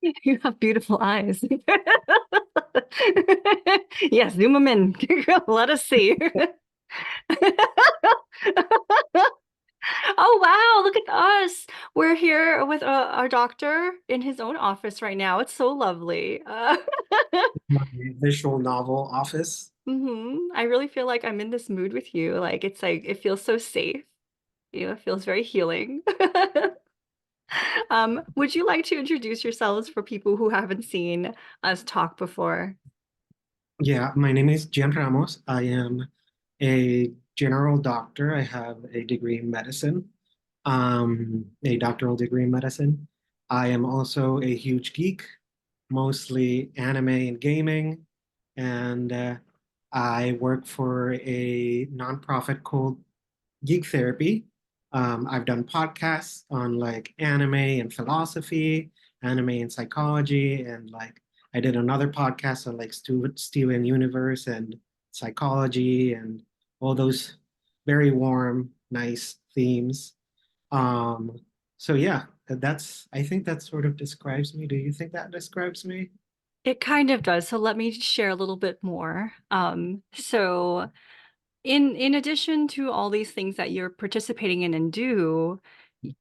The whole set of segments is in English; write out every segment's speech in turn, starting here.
You have beautiful eyes. Yes, zoom them in. Let us see. Oh, wow, look at us. We're here with our doctor in his own office right now. It's so lovely. My visual novel office. I really feel like I'm in this mood with you. Like it's like it feels so safe. It feels very healing. Would you like to introduce yourselves for people who haven't seen us talk before? Yeah, my name is Gian Ramos. I am a general doctor. I have a degree in medicine, a doctoral degree in medicine. I am also a huge geek, mostly anime and gaming, and I work for a nonprofit called Geek Therapy. I've done podcasts on like anime and philosophy, anime and psychology, and like I did another podcast on like Steven Universe and psychology and all those very warm, nice themes. Um, so yeah, that's I think that sort of describes me. Do you think that describes me? It kind of does. So let me share a little bit more. So in addition to all these things that you're participating in and do,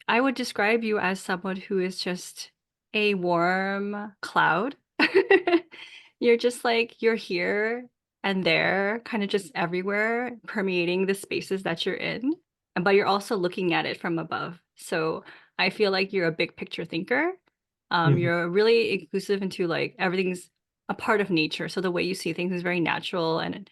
I would describe you as someone who is just a warm cloud. You're just like you're here and there, kind of just everywhere, permeating the spaces that you're in. But you're also looking at it from above. So I feel like you're a big picture thinker. Mhm. You're really inclusive into like everything's a part of nature. So the way you see things is very natural and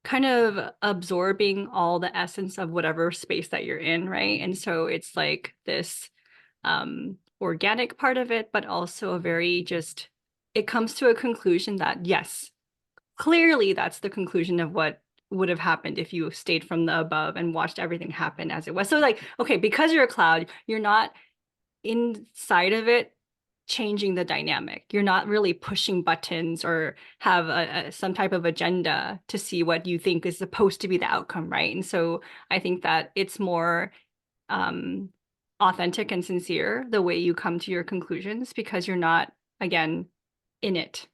kind of absorbing all the essence of whatever space that you're in, right? And so it's like this organic part of it, but also a very just it comes to a conclusion that yes, clearly that's the conclusion of what would have happened if you stayed from the above and watched everything happen as it was. So like, okay, because you're a cloud, you're not inside of it changing the dynamic. You're not really pushing buttons or have some type of agenda to see what you think is supposed to be the outcome, right? And so I think that it's more um, authentic and sincere the way you come to your conclusions because you're not, again, in it.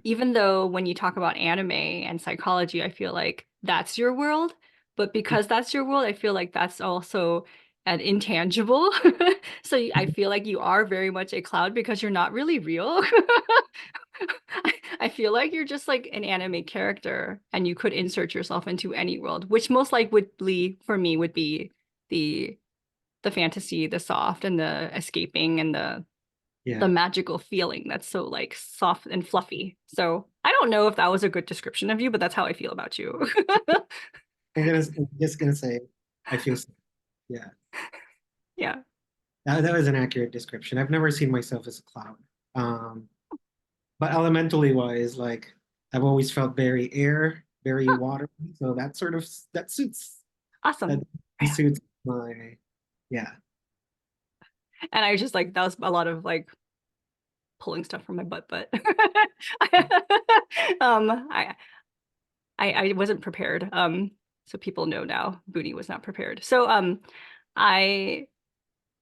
Even though when you talk about anime and psychology, I feel like that's your world. But because that's your world, I feel like that's also an intangible. So I feel like you are very much a cloud because you're not really real. I feel like you're just like an anime character and you could insert yourself into any world, which most likely for me would be the the fantasy, the soft and the escaping and the Yeah. magical feeling that's so like soft and fluffy. So I don't know if that was a good description of you, but that's how I feel about you. I'm just gonna say I feel yeah. Yeah. That was an accurate description. I've never seen myself as a cloud. Um, but elementally wise, like I've always felt very air, very Huh, water. So that sort of that awesome. suits my yeah. And I just like that was a lot of like pulling stuff from my butt, but um I, I wasn't prepared. So people know now Booney was not prepared. So I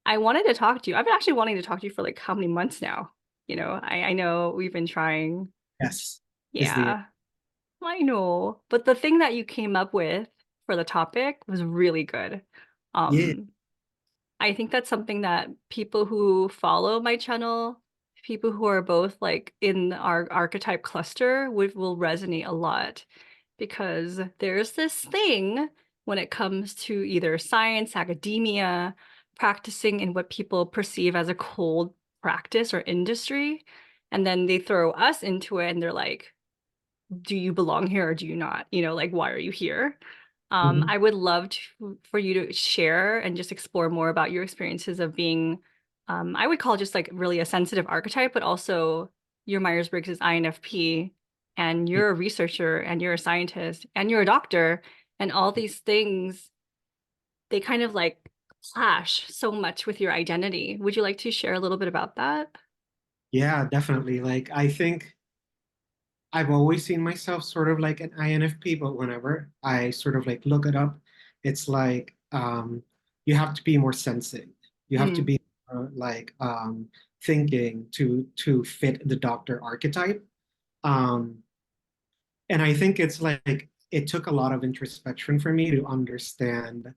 I wanted to talk to you. I've been actually wanting to talk to you for like how many months now? I know we've been trying. Yes. Is the Yeah, I know. But the thing that you came up with for the topic was really good. yeah. Um, I think that's something that people who follow my channel, people who are both like in our archetype cluster will resonate a lot because there's this thing when it comes to either science, academia, practicing in what people perceive as a cold practice or industry. And then they throw us into it and they're like, do you belong here or do you not? Like, why are you here? Mhm. I would love for you to share and just explore more about your experiences of being, I would call just like really a sensitive archetype, but also your Myers-Briggs is INFP, and Yeah. you're a researcher and you're a scientist and you're a doctor, and all these things, they kind of like clash so much with your identity. Would you like to share a little bit about that? Yeah, definitely. Like I think I've always seen myself sort of like an INFP, but whenever I sort of like look it up, it's like you have to be more sensitive. You have to Mm, be like thinking to fit the doctor archetype. Um, and I think it's like it took a lot of introspection for me to understand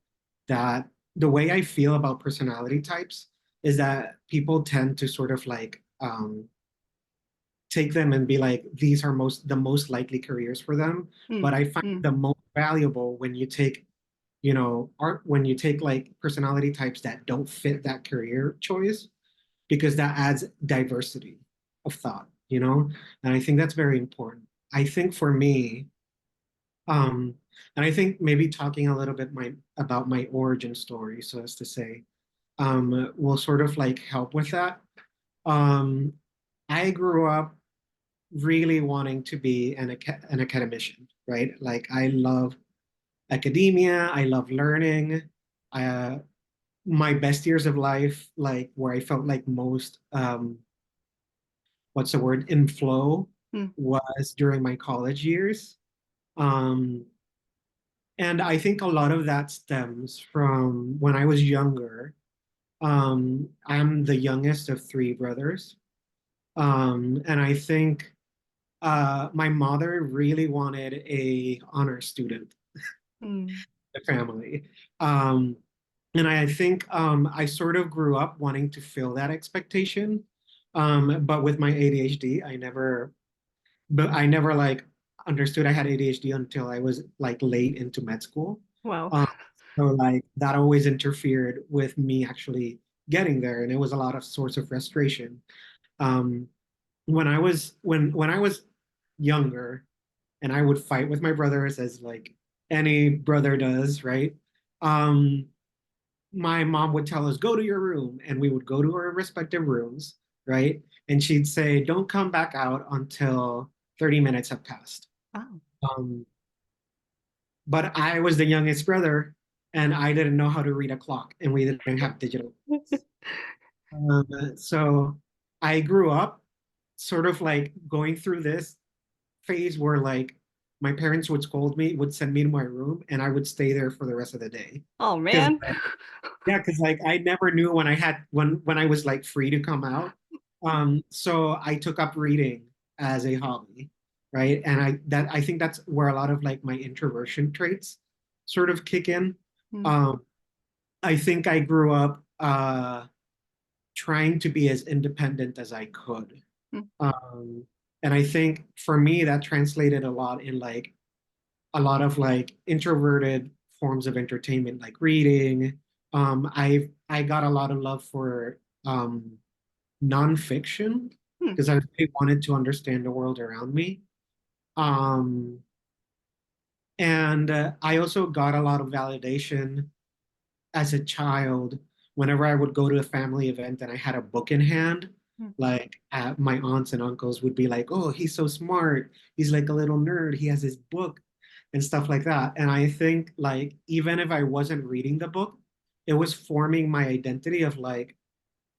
that the way I feel about personality types is that people tend to sort of like take them and be like, these are the most likely careers for them. But Mm, I find mm, the most valuable when you take, art when you take like personality types that don't fit that career choice, because that adds diversity of thought. And I think that's very important. I think for me, um, and I think maybe talking a little bit about my origin story, so as to say, will sort of like help with that. Um, I grew up really wanting to be an academician, right? Like I love academia, I love learning. Uh, my best years of life, like where I felt like most, what's the word, in flow, mm, was during my college years. Um, and I think a lot of that stems from when I was younger. I'm the youngest of three brothers. And I think my mother really wanted a honor student mm, in the family. And I think I sort of grew up wanting to fill that expectation. But with my ADHD, I never like understood I had ADHD until I was like late into med school. wow. Um, so like that always interfered with me actually getting there, and it was a lot of source of frustration. Um, when I was younger, and I would fight with my brothers as like any brother does, right? Um, my mom would tell us, go to your room, and we would go to our respective rooms, right? And she'd say, don't come back out until 30 minutes have passed. Wow. Um, but I was the youngest brother, and I didn't know how to read a clock, and we didn't have digital. So I grew up sort of like going through this phase where like my parents would scold me, would send me to my room, and I would stay there for the rest of the day. Oh Because man. yeah, because like I never knew when when I was like free to come out. So I took up reading as a hobby, right? And I think that's where a lot of like my introversion traits sort of kick in. Mm, Um, I think I grew up trying to be as independent as I could. mm, Um, and I think for me that translated a lot in like a lot of like introverted forms of entertainment, like reading. I got a lot of love for nonfiction mm, because I really wanted to understand the world around me. Um, and I also got a lot of validation as a child whenever I would go to a family event and I had a book in hand. mm, Like my aunts and uncles would be like, "Oh, he's so smart. He's like a little nerd. He has his book." And stuff like that. And I think like even if I wasn't reading the book, it was forming my identity of like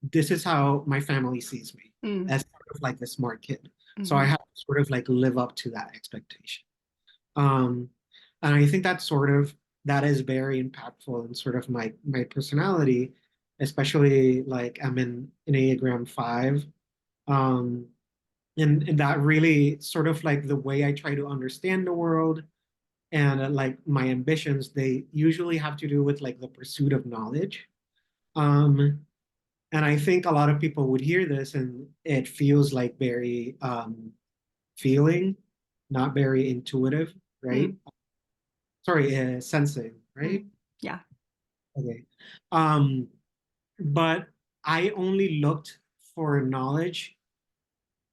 this is how my family sees me mm, as sort of like the smart kid. So I mhm, have to sort of like live up to that expectation. Um, and I think that is very impactful in sort of my personality, especially like I'm in Enneagram 5. Um, and that really sort of like the way I try to understand the world and like my ambitions, they usually have to do with like the pursuit of knowledge. um and I think a lot of people would hear this and it feels like very feeling, not very intuitive, right? mm, Sorry, sensing, right? mm. Yeah. Okay. um but I only looked for knowledge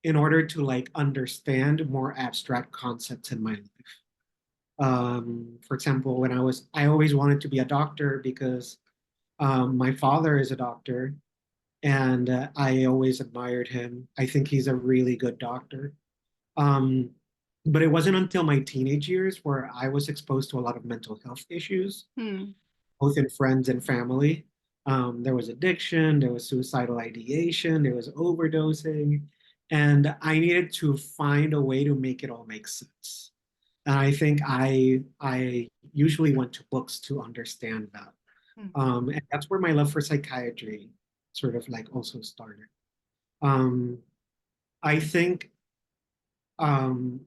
in order to like understand more abstract concepts in my life. For example, I always wanted to be a doctor because my father is a doctor, and I always admired him. I think he's a really good doctor. Um, but it wasn't until my teenage years where I was exposed to a lot of mental health issues, Mm, both in friends and family. There was addiction, there was suicidal ideation, there was overdosing, and I needed to find a way to make it all make sense. And I think I usually went to books to understand that. mm, And that's where my love for psychiatry. sort of like also started. Um, I think um,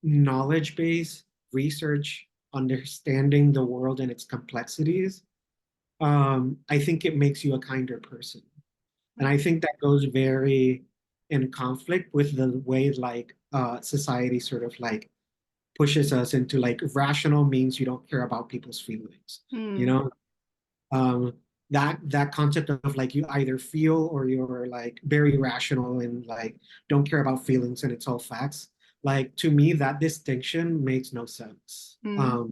knowledge-based research, understanding the world and its complexities, I think it makes you a kinder person. And I think that goes very in conflict with the way like society sort of like pushes us into like rational means you don't care about people's feelings. You Mm. know, um, that concept of like you either feel or you're like very rational and like don't care about feelings and it's all facts. Like to me, that distinction makes no sense. Mm.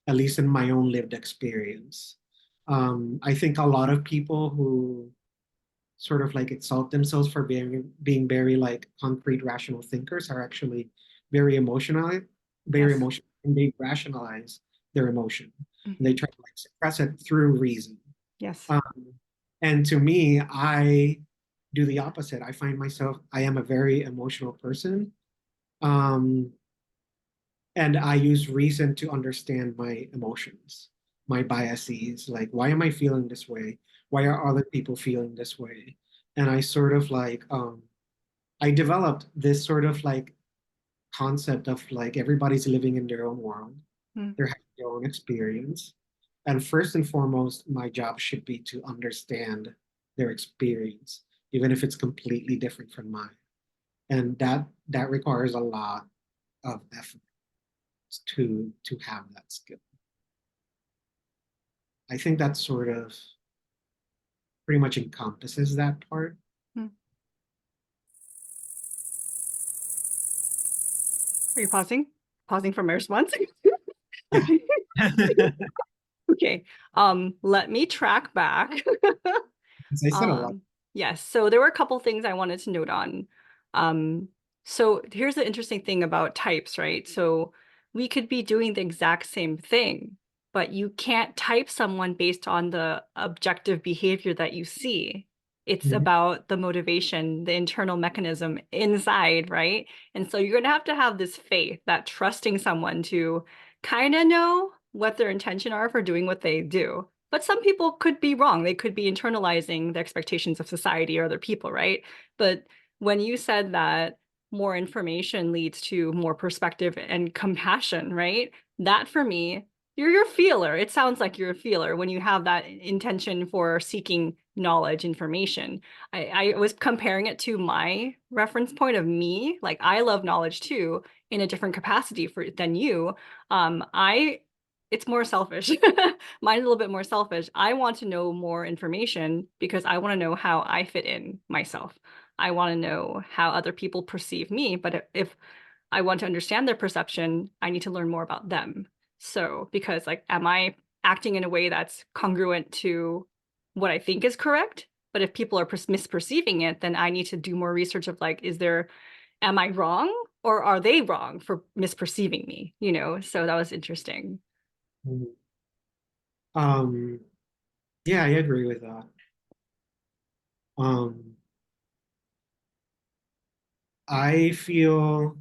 At least in my own lived experience. I think a lot of people who sort of like exalt themselves for being very like concrete rational thinkers are actually very emotional, very Yes. emotional, and they rationalize their emotion. And they Hmm. try to like suppress it through reason. Yes. Um, and to me, I do the opposite. I find myself, I am a very emotional person. Um, and I use reason to understand my emotions, my biases, like why am I feeling this way? Why are other people feeling this way? And I sort of like I developed this sort of like concept of like everybody's living in their own world. Mm. They're having their own experience. And first and foremost, my job should be to understand their experience, even if it's completely different from mine. And that requires a lot of effort to have that skill. I think that sort of pretty much encompasses that part. Mm. Are you pausing? Pausing for my response? Yeah. Okay. Let me track back. I said a lot. Um, yes, so there were a couple things I wanted to note on. Um, so here's the interesting thing about types, right? So we could be doing the exact same thing, but you can't type someone based on the objective behavior that you see. It's Mhm. about the motivation, the internal mechanism inside, right? And so you're gonna have this faith, that trusting someone to kind of know what their intention are for doing what they do. But some people could be wrong. They could be internalizing the expectations of society or other people, right? But when you said that more information leads to more perspective and compassion, right? That for me, you're a feeler. It sounds like you're a feeler when you have that intention for seeking knowledge, information. I was comparing it to my reference point of me. Like I love knowledge too in a different capacity than you. I it's more selfish. Mine's a little bit more selfish. I want to know more information because I want to know how I fit in myself. I want to know how other people perceive me. But if I want to understand their perception, I need to learn more about them. So, because like, am I acting in a way that's congruent to what I think is correct? But if people are misperceiving it, then I need to do more research of like, am I wrong or are they wrong for misperceiving me? So that was interesting. Mhm. Um, yeah, I agree with that. Um, I feel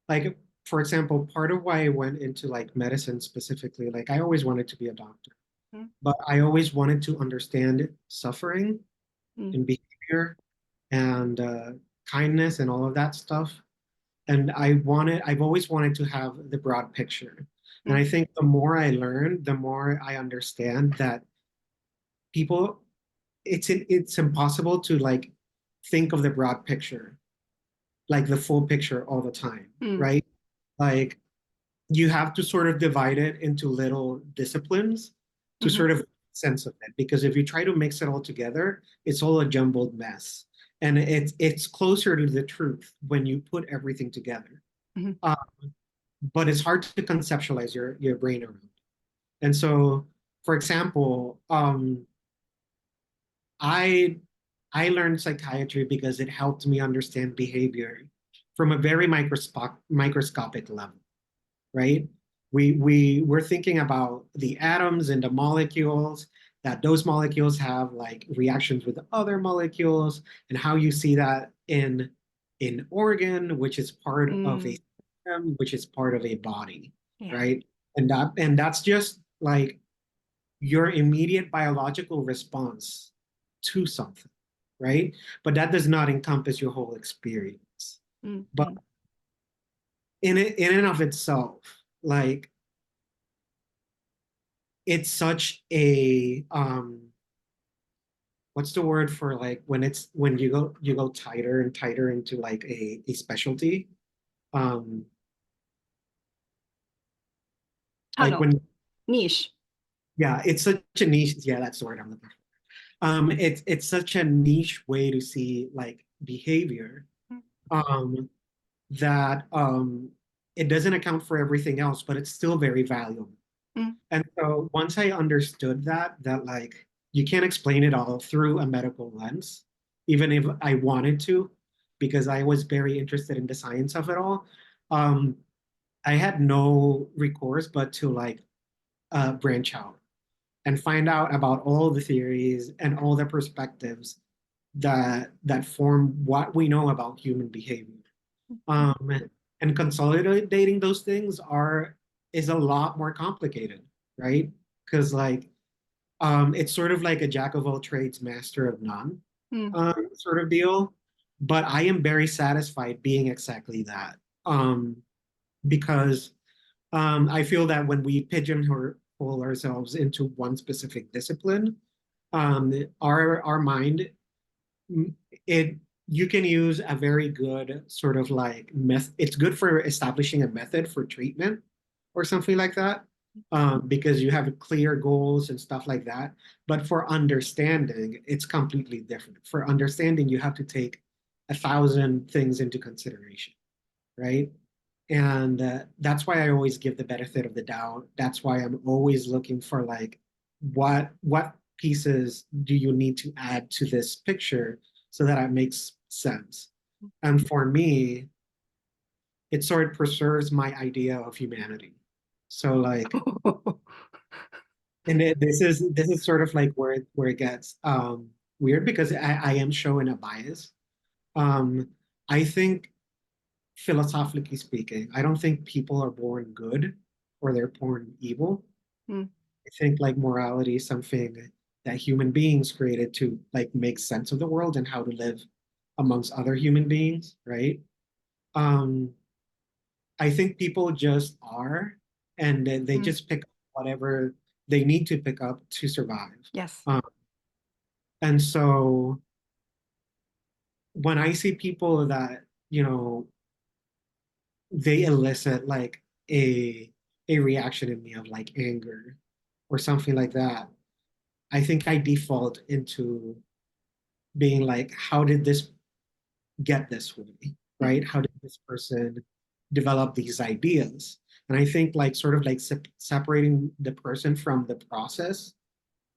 like, for example, part of why I went into like medicine specifically, like I always wanted to be a doctor, but I always wanted to understand suffering Mm, and behavior and kindness and all of that stuff. And I've always wanted to have the broad picture. And I mm, think the more I learn, the more I understand that people, it's impossible to like think of the broad picture, like the full picture all the time, mm, right? Like you have to sort of divide it into little disciplines to mhm, sort of sense of it. Because if you try to mix it all together, it's all a jumbled mess. And it's closer to the truth when you put everything together. mhm, Uh, but it's hard to conceptualize your brain around. And so, for example, I I learned psychiatry because it helped me understand behavior from a very microscopic level, right? We're thinking about the atoms and the molecules, that those molecules have like reactions with other molecules, and how you see that in organ, which is part of a mm. system, which is part of a body, Yeah. right? And that's just like your immediate biological response to something, right? But that does not encompass your whole experience. But Mm-hmm. in and of itself, like it's such a what's the word for like when you go tighter and tighter into like a specialty. Um like Tunnel. when Niche. yeah, it's such a niche, yeah, that's the word I'm looking for. It's such a niche way to see like behavior. Um that it doesn't account for everything else, but it's still very valuable. Mm-hmm. And so once I understood that like you can't explain it all through a medical lens, even if I wanted to, because I was very interested in the science of it all. Um, I had no recourse but to like branch out and find out about all the theories and all the perspectives that form what we know about human behavior. Um, and consolidating those things are is a lot more complicated, right? Because like it's sort of like a jack of all trades, master of none, Mm-hmm. sort of deal. But I am very satisfied being exactly that, because I feel that when we pigeonhole ourselves into one specific discipline, our mind it you can use a very good sort of like it's good for establishing a method for treatment or something like that, because you have clear goals and stuff like that. But for understanding it's completely different. For understanding you have to take 1,000 things into consideration, right? And that's why I always give the benefit of the doubt. That's why I'm always looking for like what pieces do you need to add to this picture so that it makes sense. And for me, it sort of preserves my idea of humanity. So like, and this is sort of like where it gets weird because I am showing a bias. Um, I think philosophically speaking, I don't think people are born good or they're born evil. Mm-hmm. I think like morality is something that human beings created to like make sense of the world and how to live amongst other human beings, right? Um, I think people just are, and they Mm-hmm. just pick up whatever they need to pick up to survive. Yes. Um, and so when I see people that, they elicit like a reaction in me of like anger or something like that, I think I default into being like, how did this get this way, Mm-hmm. right? How did this person develop these ideas? And I think like sort of like separating the person from the process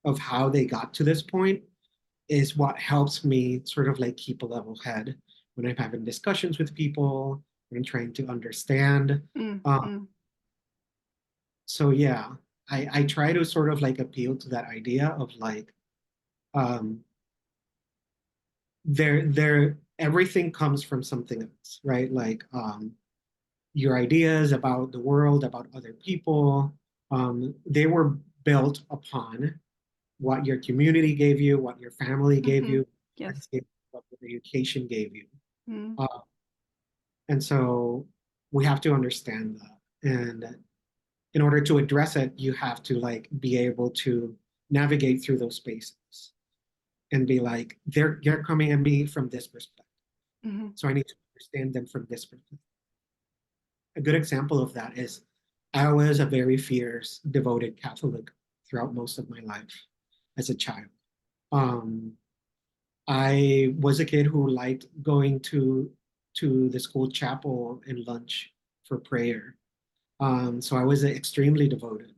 of how they got to this point is what helps me sort of like keep a level head when I'm having discussions with people, when I'm trying to understand. Um, Mm-hmm. so yeah, I try to sort of like appeal to that idea of like um, there everything comes from something else, right? Like your ideas about the world, about other people, they were built upon what your community gave you, what your family gave Mm-hmm. you, Yes. what your education gave you. Mm-hmm. Uh, and so we have to understand that. And in order to address it, you have to like be able to navigate through those spaces and be like, they're coming at me from this perspective. Mm-hmm. So I need to understand them from this perspective. A good example of that is I was a very fierce, devoted Catholic throughout most of my life as a child. Um, I was a kid who liked going to the school chapel and lunch for prayer. So I was extremely devoted.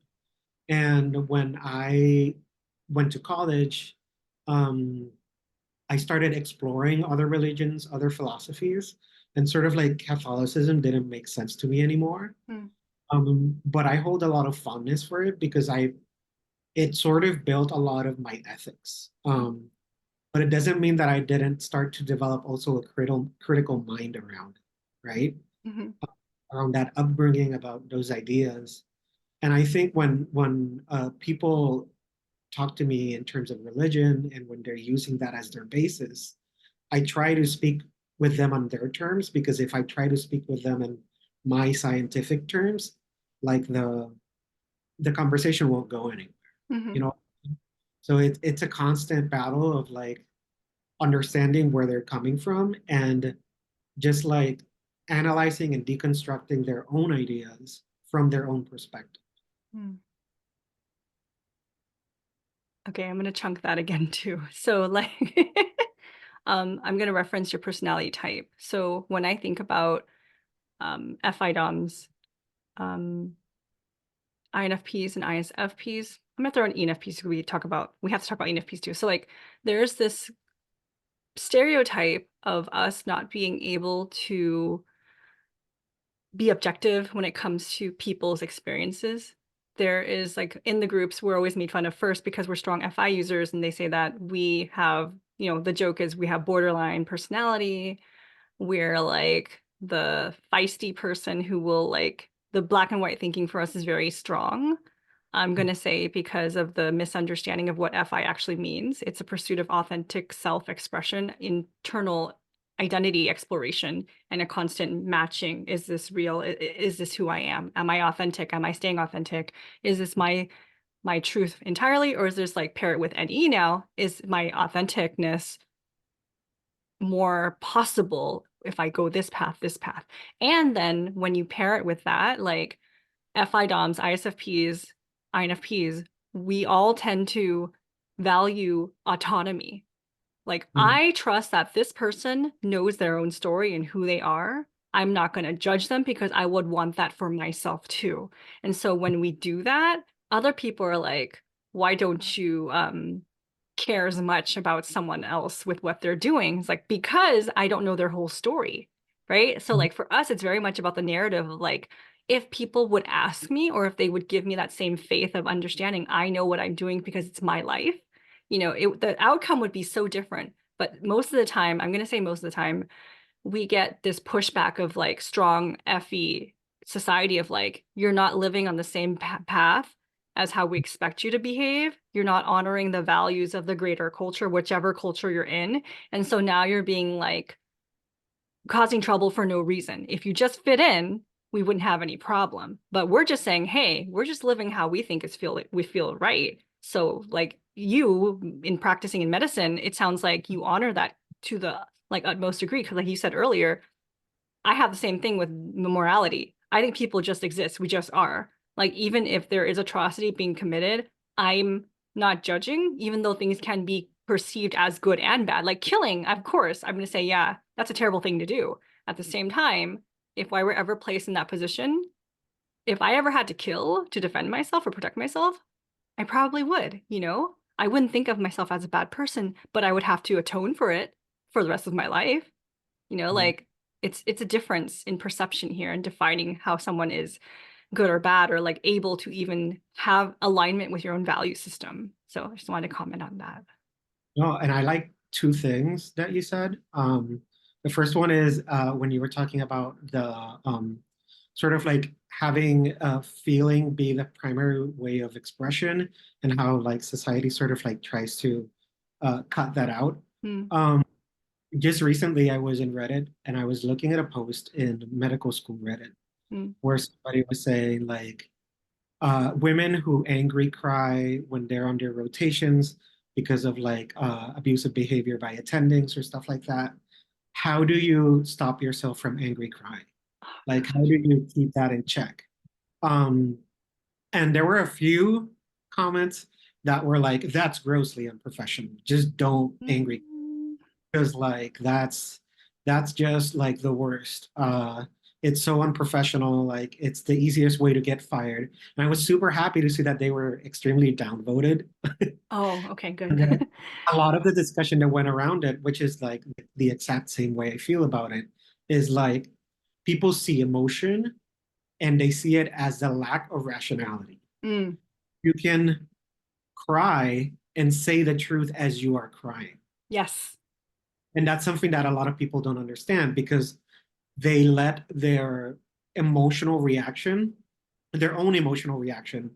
And when I went to college, um, I started exploring other religions, other philosophies, and sort of like Catholicism didn't make sense to me anymore. Mm-hmm. But I hold a lot of fondness for it because it sort of built a lot of my ethics. But it doesn't mean that I didn't start to develop also a critical mind around it, right? Mm-hmm. Around that upbringing about those ideas. And I think when people talk to me in terms of religion and when they're using that as their basis, I try to speak with them on their terms, because if I try to speak with them in my scientific terms, like the conversation won't go anywhere, you Mhm. know? So it's a constant battle of like understanding where they're coming from and just like analyzing and deconstructing their own ideas from their own perspective. Mm. Okay, I'm gonna chunk that again too. So like I'm gonna reference your personality type. So when I think about FI um, INFPs and ISFPs, I'm gonna throw in ENFPs because we have to talk about ENFPs too. So like there's this stereotype of us not being able to be objective when it comes to people's experiences. There is like in the groups, we're always made fun of first because we're strong FI users, and they say that we have, the joke is we have borderline personality. We're like the feisty person who will like the black and white thinking for us is very strong. I'm going to say because of the misunderstanding of what FI actually means. It's a pursuit of authentic self-expression, internal identity exploration, and a constant matching. Is this real? Is this who I am? Am I authentic? Am I staying authentic? Is this my truth entirely? Or is this like pair it with NE now? Is my authenticness more possible if I go this path, this path? And then when you pair it with that, like FI DOMs, ISFPs, INFPs, we all tend to value autonomy. Like, Mm, I trust that this person knows their own story and who they are. I'm not going to judge them because I would want that for myself too. And so when we do that, other people are like, why don't you care as much about someone else with what they're doing? It's like, because I don't know their whole story, right? So like for us, it's very much about the narrative of like, if people would ask me or if they would give me that same faith of understanding, I know what I'm doing because it's my life, the outcome would be so different. But most of the time, I'm going to say most of the time, we get this pushback of like strong FE society of like, you're not living on the same path as how we expect you to behave. You're not honoring the values of the greater culture, whichever culture you're in. And so now you're being like causing trouble for no reason. If you just fit in, we wouldn't have any problem. But we're just saying, hey, we're just living how we think we feel right. So like you in practicing in medicine, it sounds like you honor that to the like utmost degree. Because like you said earlier, I have the same thing with morality. I think people just exist. We just are. Like, even if there is atrocity being committed, I'm not judging, even though things can be perceived as good and bad. Like killing, of course, I'm going to say, yeah, that's a terrible thing to do. At the same time, if I were ever placed in that position, if I ever had to kill to defend myself or protect myself, I probably would. I wouldn't think of myself as a bad person, but I would have to atone for it for the rest of my life. mm. Like it's a difference in perception here and defining how someone is good or bad or like able to even have alignment with your own value system. So I just wanted to comment on that. No, and I like two things that you said. The first one is when you were talking about the sort of like having a feeling be the primary way of expression, and how like society sort of like tries to cut that out. Mm, Um, just recently, I was in Reddit and I was looking at a post in medical school Reddit mm, where somebody was saying like women who angry cry when they're under rotations because of like abusive behavior by attendings or stuff like that. How do you stop yourself from angry crying? Like, how do you keep that in check? Um, and there were a few comments that were like, that's grossly unprofessional. Just don't angry, mm. because like that's just like the worst. It's so unprofessional. Like it's the easiest way to get fired. And I was super happy to see that they were extremely downvoted. Oh, okay, good. And then a lot of the discussion that went around it, which is like the exact same way I feel about it, is like people see emotion and they see it as the lack of rationality. Mm, You can cry and say the truth as you are crying. yes. And that's something that a lot of people don't understand, because they let their emotional reaction, their own emotional reaction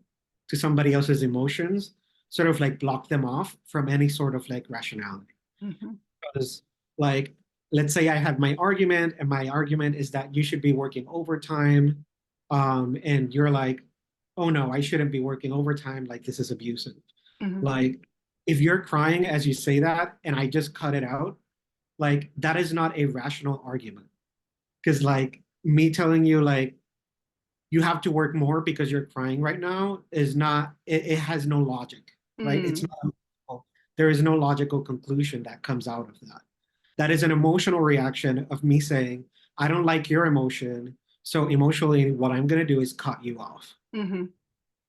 to somebody else's emotions, sort of like block them off from any sort of like rationality. Mhm. Because like, let's say I have my argument, and my argument is that you should be working overtime, and you're like, oh no, I shouldn't be working overtime, like this is abusive. Mhm. Like, if you're crying as you say that and I just cut it out, like that is not a rational argument. Because like me telling you like you have to work more because you're crying right now is not, it has no logic, right? It's Mm. not, there is no logical conclusion that comes out of that. That is an emotional reaction of me saying, I don't like your emotion. So emotionally, what I'm going to do is cut you off Mhm.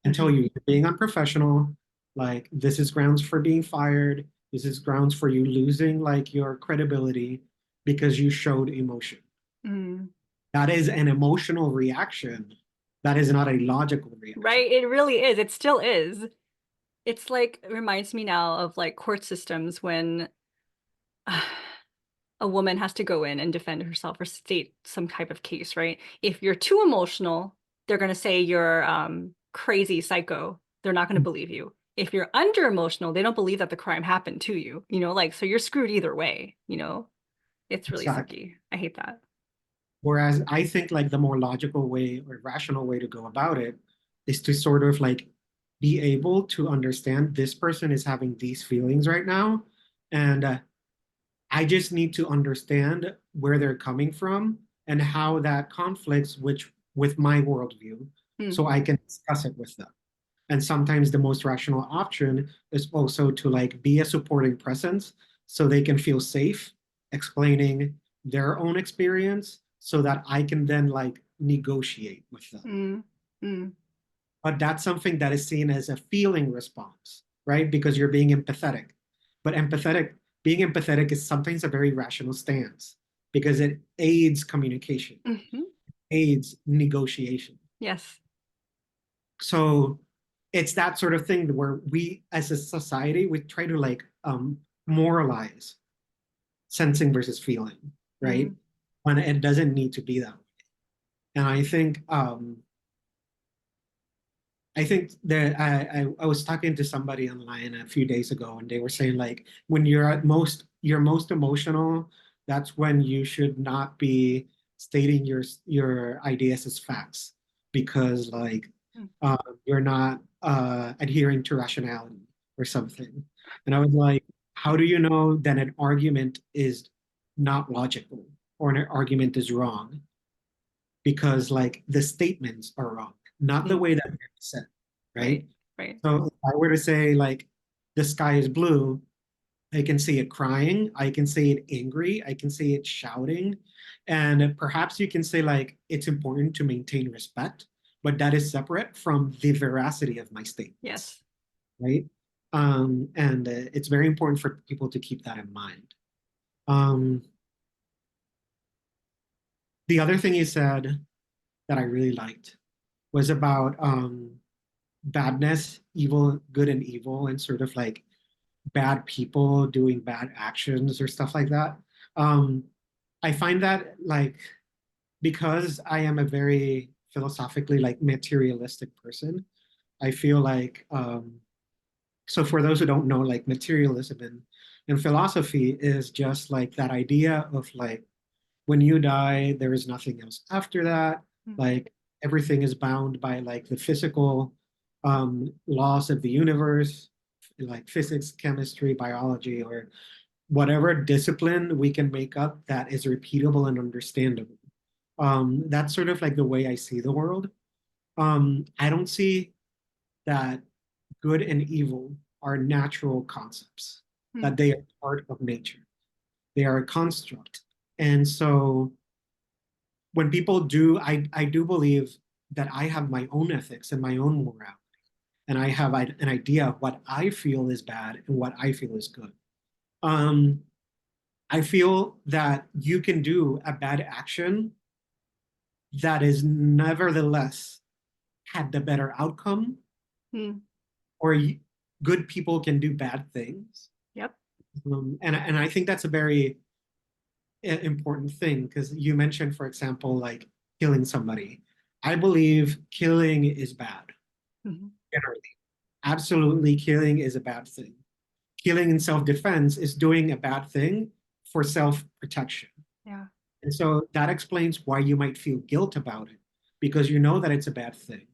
and tell Mhm. you you're being unprofessional. Like, this is grounds for being fired. This is grounds for you losing like your credibility because you showed emotion. Mm. That is an emotional reaction. That is not a logical reaction. Right? It really is. It still is. It's like it reminds me now of like court systems when a woman has to go in and defend herself or state some type of case, right? If you're too emotional, they're going to say you're crazy psycho. They're not going to believe you. If you're under emotional, they don't believe that the crime happened to you, like, so you're screwed either way, It's really Exactly. sucky. I hate that. Whereas I think like the more logical way or rational way to go about it is to sort of like be able to understand this person is having these feelings right now. And I just need to understand where they're coming from and how that conflicts with my worldview Mm. so I can discuss it with them. And sometimes the most rational option is also to like be a supporting presence so they can feel safe explaining their own experience so that I can then like negotiate with them. Mm. Mm. But that's something that is seen as a feeling response, right? Because you're being empathetic. But being empathetic is sometimes a very rational stance because it aids communication, Mhm. aids negotiation. Yes. So it's that sort of thing where we as a society we try to like moralize sensing versus feeling, right? Mm. When it doesn't need to be that way. And I think that I was talking to somebody online a few days ago, and they were saying like when you're most emotional, that's when you should not be stating your ideas as facts because like Mm. uh, you're not adhering to rationality or something. And I was like, how do you know that an argument is not logical or an argument is wrong? Because like the statements are wrong, not the Mm. way that they're said, Right. right? Right. So if I were to say like the sky is blue, I can see it crying, I can see it angry, I can see it shouting, and perhaps you can say like it's important to maintain respect, but that is separate from the veracity of my statements, Yes. right? And it's very important for people to keep that in mind. Um, the other thing you said that I really liked was about badness, evil, good and evil, and sort of like bad people doing bad actions or stuff like that. Um, I find that like because I am a very philosophically like materialistic person, I feel like so for those who don't know, like materialism in philosophy is just like that idea of like when you die, there is nothing else after that. Mm. Like everything is bound by like the physical laws of the universe, like physics, chemistry, biology, or whatever discipline we can make up that is repeatable and understandable. That's sort of like the way I see the world. I don't see that good and evil are natural concepts, Mm. that they are part of nature. They are a construct. And so when people do, I do believe that I have my own ethics and my own morality. And I have an idea of what I feel is bad and what I feel is good. Um, I feel that you can do a bad action that is nevertheless had the better outcome, Mm. or good people can do bad things. Yep. And I think that's a very important thing because you mentioned, for example, like killing somebody. I believe killing is bad Mhm. generally. absolutely killing is a bad thing. Killing in self-defense is doing a bad thing for self-protection. Yeah. And so that explains why you might feel guilt about it, because you know that it's a bad thing,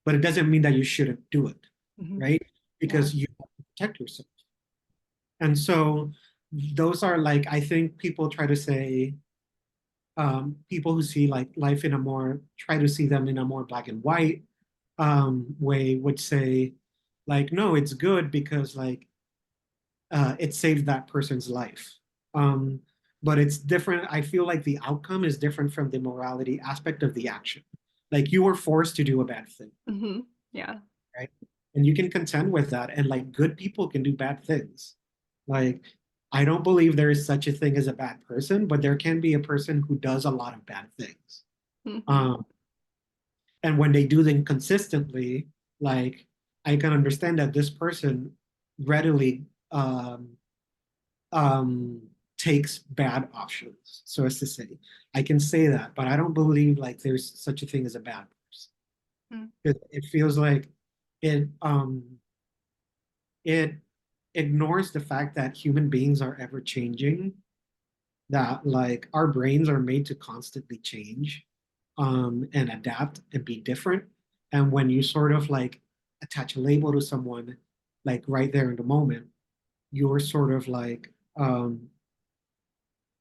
but it doesn't mean that you shouldn't do it, Hmm. right? Yeah. Because you have to protect yourself. And so those are like, I think people try to say, people who see like life in a more, try to see them in a more black and white way would say, like, no, it's good because like it saved that person's life. Um, but it's different. I feel like the outcome is different from the morality aspect of the action. Like you were forced to do a bad thing, Hmm. Yeah. right? And you can contend with that. And like good people can do bad things. Like I don't believe there is such a thing as a bad person, but there can be a person who does a lot of bad things. Hmm. Um, and when they do them consistently, like I can understand that this person readily um, takes bad options, so as to say. I can say that, but I don't believe like there's such a thing as a bad person. It feels like it ignores the fact that human beings are ever changing, that like our brains are made to constantly change and adapt and be different. And when you sort of like attach a label to someone, like right there in the moment, you're sort of like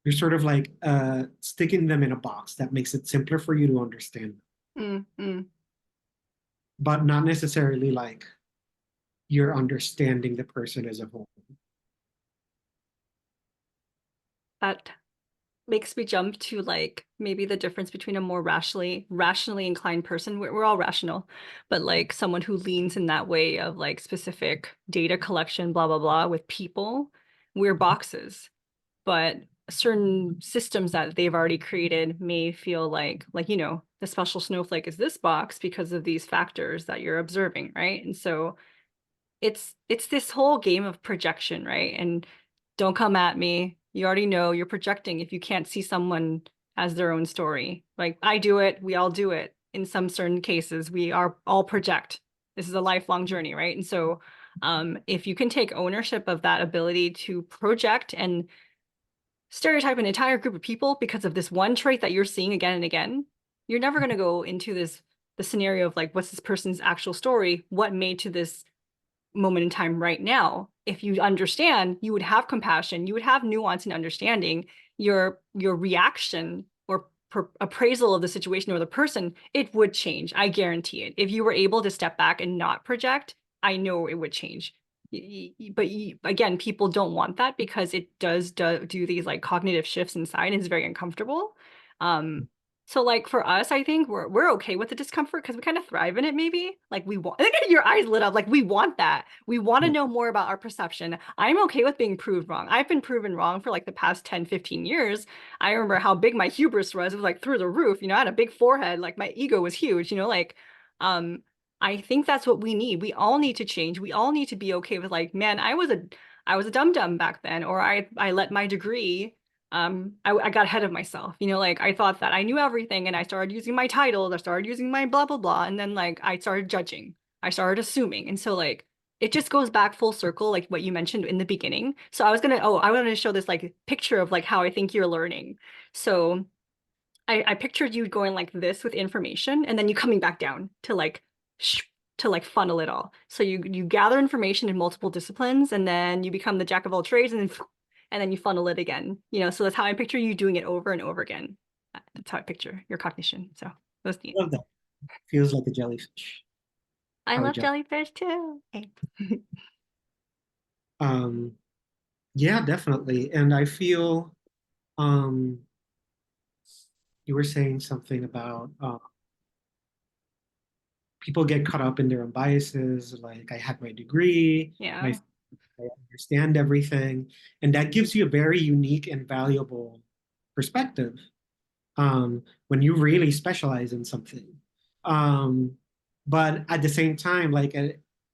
you're sort of like sticking them in a box that makes it simpler for you to understand them, Mm-hmm. but not necessarily like you're understanding the person as a whole. That makes me jump to like maybe the difference between a more rationally inclined person. We're all rational, but like someone who leans in that way of like specific data collection, blah blah blah, with people, we're boxes. But certain systems that they've already created may feel like the special snowflake is this box because of these factors that you're observing, right? And so it's this whole game of projection, right? And don't come at me. You already know you're projecting if you can't see someone as their own story. Like I do it, we all do it. In some certain cases, we are all project. This is a lifelong journey, right? And so if you can take ownership of that ability to project and stereotype an entire group of people because of this one trait that you're seeing again and again, you're never going to go into the scenario of like, what's this person's actual story? What made to this moment in time right now? If you understand, you would have compassion, you would have nuance and understanding. Your reaction or appraisal of the situation or the person, it would change. I guarantee it. If you were able to step back and not project, I know it would change. But again, people don't want that because it does do these like cognitive shifts inside and it's very uncomfortable. Um, so like for us, I think we're okay with the discomfort because we kind of thrive in it, maybe. Like we want, I think your eyes lit up. Like we want that. We want to Yeah. know more about our perception. I'm okay with being proved wrong. I've been proven wrong for like the past 10, 15 years. I remember how big my hubris was. It was like through the roof. I had a big forehead. Like my ego was huge, like um I think that's what we need. We all need to change. We all need to be okay with like, man, I was a dum dum back then, or I let my degree I got ahead of myself. Like I thought that I knew everything and I started using my titles, I started using my blah blah blah, and then like I started judging. I started assuming. And so like it just goes back full circle, like what you mentioned in the beginning. So I wanted to show this like picture of like how I think you're learning. So I pictured you going like this with information and then you coming back down to like sh to like funnel it all. So you gather information in multiple disciplines and then you become the jack of all trades and then you funnel it again. So that's how I picture you doing it over and over again. That's how I picture your cognition. So that's neat. Love that. Feels like a jellyfish. I How a love jelly. jellyfish too. Okay. Um, yeah, definitely. And I feel um, you were saying something about people get caught up in their own biases. Like I had my degree, my Yeah. I understand everything, and that gives you a very unique and valuable perspective when you really specialize in something. Um, but at the same time, like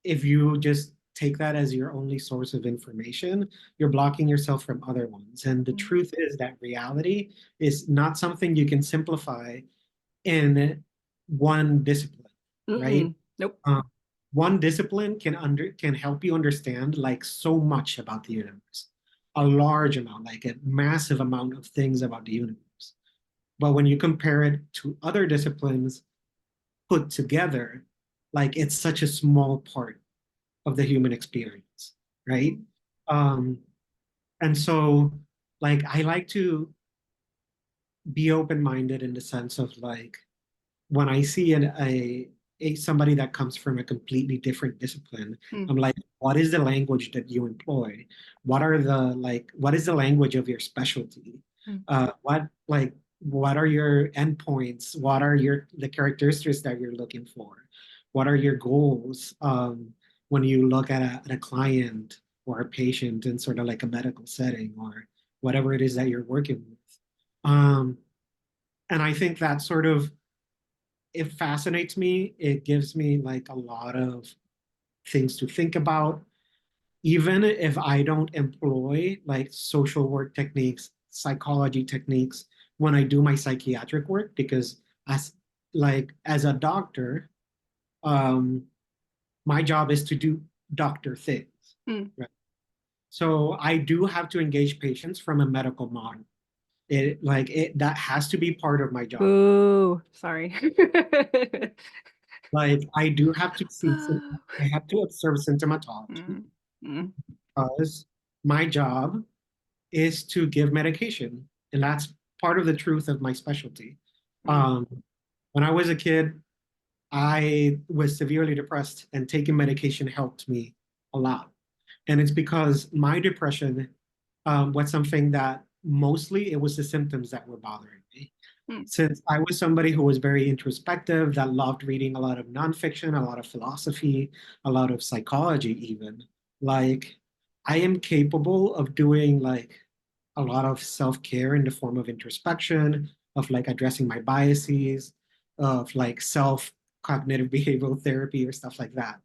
if you just take that as your only source of information, you're blocking yourself from other ones. And the truth is that reality is not something you can simplify in one discipline, right? Mm-mm. Nope. Um, one discipline can help you understand like so much about the universe, a large amount, like a massive amount of things about the universe. But when you compare it to other disciplines put together, like it's such a small part of the human experience, right? Um, and so, like, I like to be open-minded in the sense of like when I see a somebody that comes from a completely different discipline, Mm, I'm like, what is the language that you employ? What is the language of your specialty? mm, What are your endpoints? What are the characteristics that you're looking for? What are your goals when you look at a client or a patient in sort of like a medical setting or whatever it is that you're working with? Um, and I think that sort of it fascinates me. It gives me like a lot of things to think about, even if I don't employ like social work techniques, psychology techniques when I do my psychiatric work, because as as a doctor, um, my job is to do doctor things. mm. Right? So I do have to engage patients from a medical model. It that has to be part of my job. Boo. Sorry. Like I do have to see, I have to observe symptomatology Mm, mm, because my job is to give medication, and that's part of the truth of my specialty. mm, Um, when I was a kid, I was severely depressed, and taking medication helped me a lot. And it's because my depression was something that mostly it was the symptoms that were bothering me. mm. Since I was somebody who was very introspective, that loved reading a lot of nonfiction, a lot of philosophy, a lot of psychology, even, like I am capable of doing like a lot of self-care in the form of introspection, of like addressing my biases, of like self-cognitive behavioral therapy or stuff like that.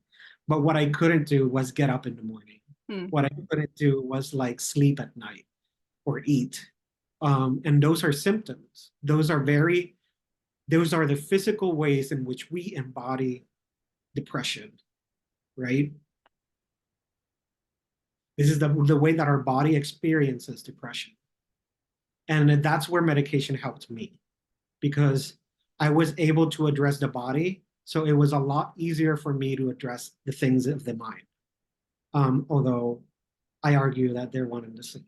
But what I couldn't do was get up in the morning. Mm. What I couldn't do was like sleep at night or eat. And those are symptoms. Those are the physical ways in which we embody depression, right? This is the way that our body experiences depression. And that's where medication helped me because I was able to address the body. So it was a lot easier for me to address the things of the mind. Although I argue that they're one and the same.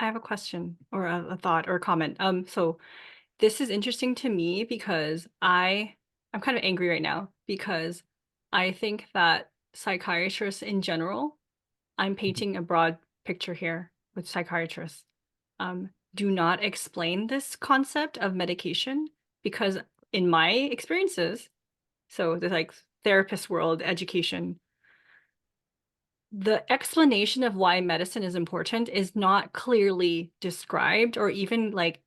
I have a question or a thought or a comment. So this is interesting to me because I'm kind of angry right now because I think that psychiatrists in general, I'm painting a broad picture here with psychiatrists, do not explain this concept of medication because in my experiences, so the like therapist world, education, the explanation of why medicine is important is not clearly described or even like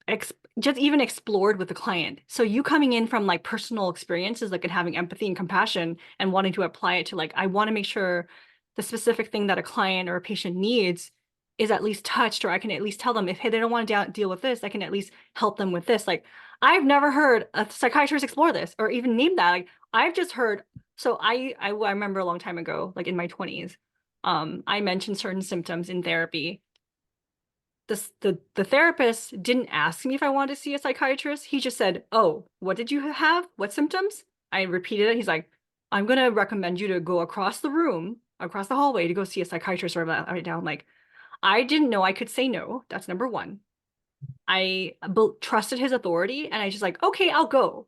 ex just even explored with the client. So you coming in from like personal experiences, like and having empathy and compassion and wanting to apply it to like, I want to make sure the specific thing that a client or a patient needs is at least touched, or I can at least tell them if, hey, they don't want to deal with this, I can at least help them with this. Like, I've never heard a psychiatrist explore this or even name that. Like, I've just heard. So I remember a long time ago, like in my 20s, I mentioned certain symptoms in therapy. The therapist didn't ask me if I wanted to see a psychiatrist. He just said, "Oh, what did you have? What symptoms?" I repeated it. He's like, "I'm gonna recommend you to go across the room, across the hallway to go see a psychiatrist right now." I'm like, I didn't know I could say no. That's number one. I trusted his authority and I just like, okay, I'll go.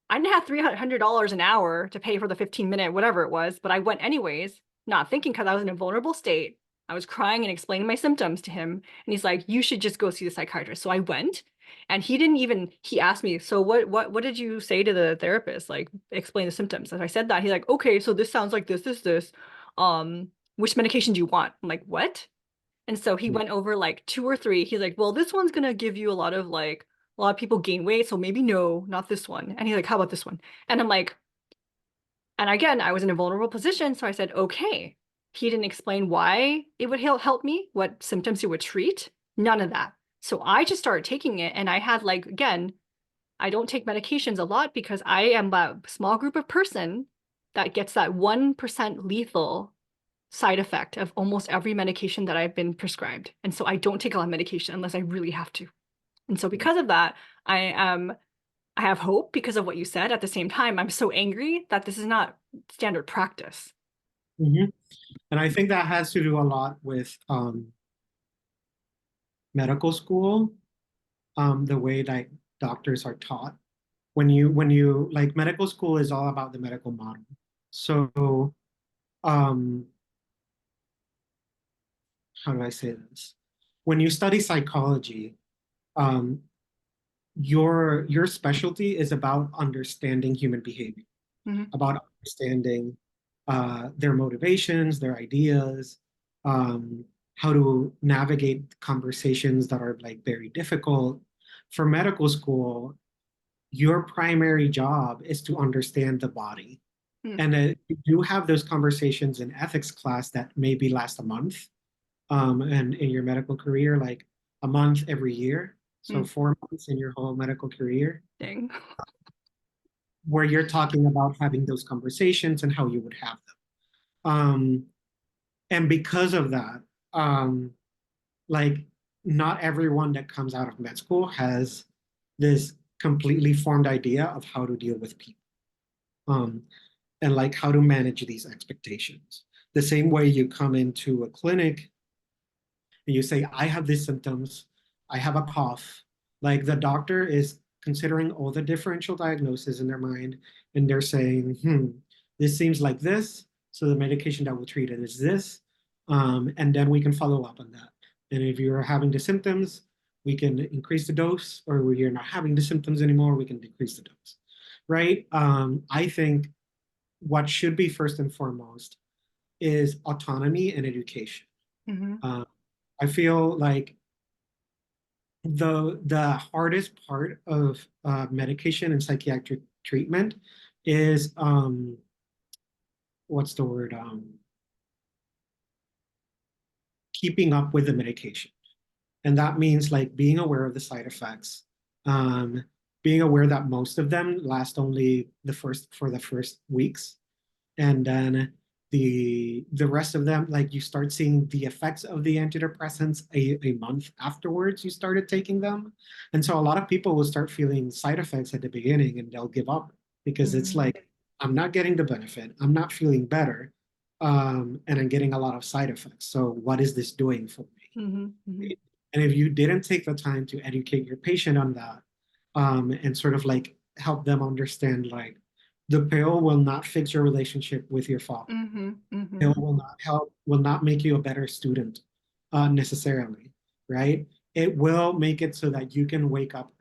I didn't have $300 an hour to pay for the 15-minute whatever it was, but I went anyways, not thinking because I was in a vulnerable state. I was crying and explaining my symptoms to him. And he's like, you should just go see the psychiatrist. So I went and he didn't even, he asked me, so what did you say to the therapist? Like explain the symptoms. And I said that, he's like, okay, so this sounds like this. Um, which medication do you want? I'm like, what? And so he went over like two or three. He's like, well, this one's gonna give you a lot of like a lot of people gain weight, so maybe no, not this one. And he's like, how about this one? And I'm like, and again, I was in a vulnerable position, so I said, okay. He didn't explain why it would help me, what symptoms it would treat, none of that. So I just started taking it, and I had like again, I don't take medications a lot because I am a small group of person that gets that 1% lethal side effect of almost every medication that I've been prescribed. And so I don't take a lot of medication unless I really have to. And so because of that, I have hope because of what you said. At the same time, I'm so angry that this is not standard practice. Mhm. And I think that has to do a lot with medical school, the way that doctors are taught. When you like medical school is all about the medical model. So um, how do I say this? When you study psychology, um, your specialty is about understanding human behavior, Mhm. about understanding their motivations, their ideas, how to navigate conversations that are like very difficult. For medical school, your primary job is to understand the body. Mm. And you do have those conversations in ethics class that maybe last a month, and in your medical career, like a month every year. So Mm. 4 months in your whole medical career, Dang. where you're talking about having those conversations and how you would have them. And because of that, um, like not everyone that comes out of med school has this completely formed idea of how to deal with people, and like how to manage these expectations. The same way you come into a clinic and you say, I have these symptoms, I have a cough, like the doctor is considering all the differential diagnoses in their mind, and they're saying, this seems like this, so the medication that will treat it is this, and then we can follow up on that. And if you're having the symptoms, we can increase the dose, or you're not having the symptoms anymore, we can decrease the dose, right? I think what should be first and foremost is autonomy and education. Mhm. Uh, I feel like the hardest part of medication and psychiatric treatment is what's the word, keeping up with the medication, and that means like being aware of the side effects, um, being aware that most of them last only the first weeks, and then the rest of them, like you start seeing the effects of the antidepressants a month afterwards you started taking them. And so a lot of people will start feeling side effects at the beginning and they'll give up because it's Mhm. like, I'm not getting the benefit, I'm not feeling better, and I'm getting a lot of side effects, so what is this doing for Mhm. me? Mhm. And if you didn't take the time to educate your patient on that, and sort of like help them understand like the pill will not fix your relationship with your father. Mhm. Pill Mhm. will not make you a better student, necessarily, right? It will make it so that you can wake up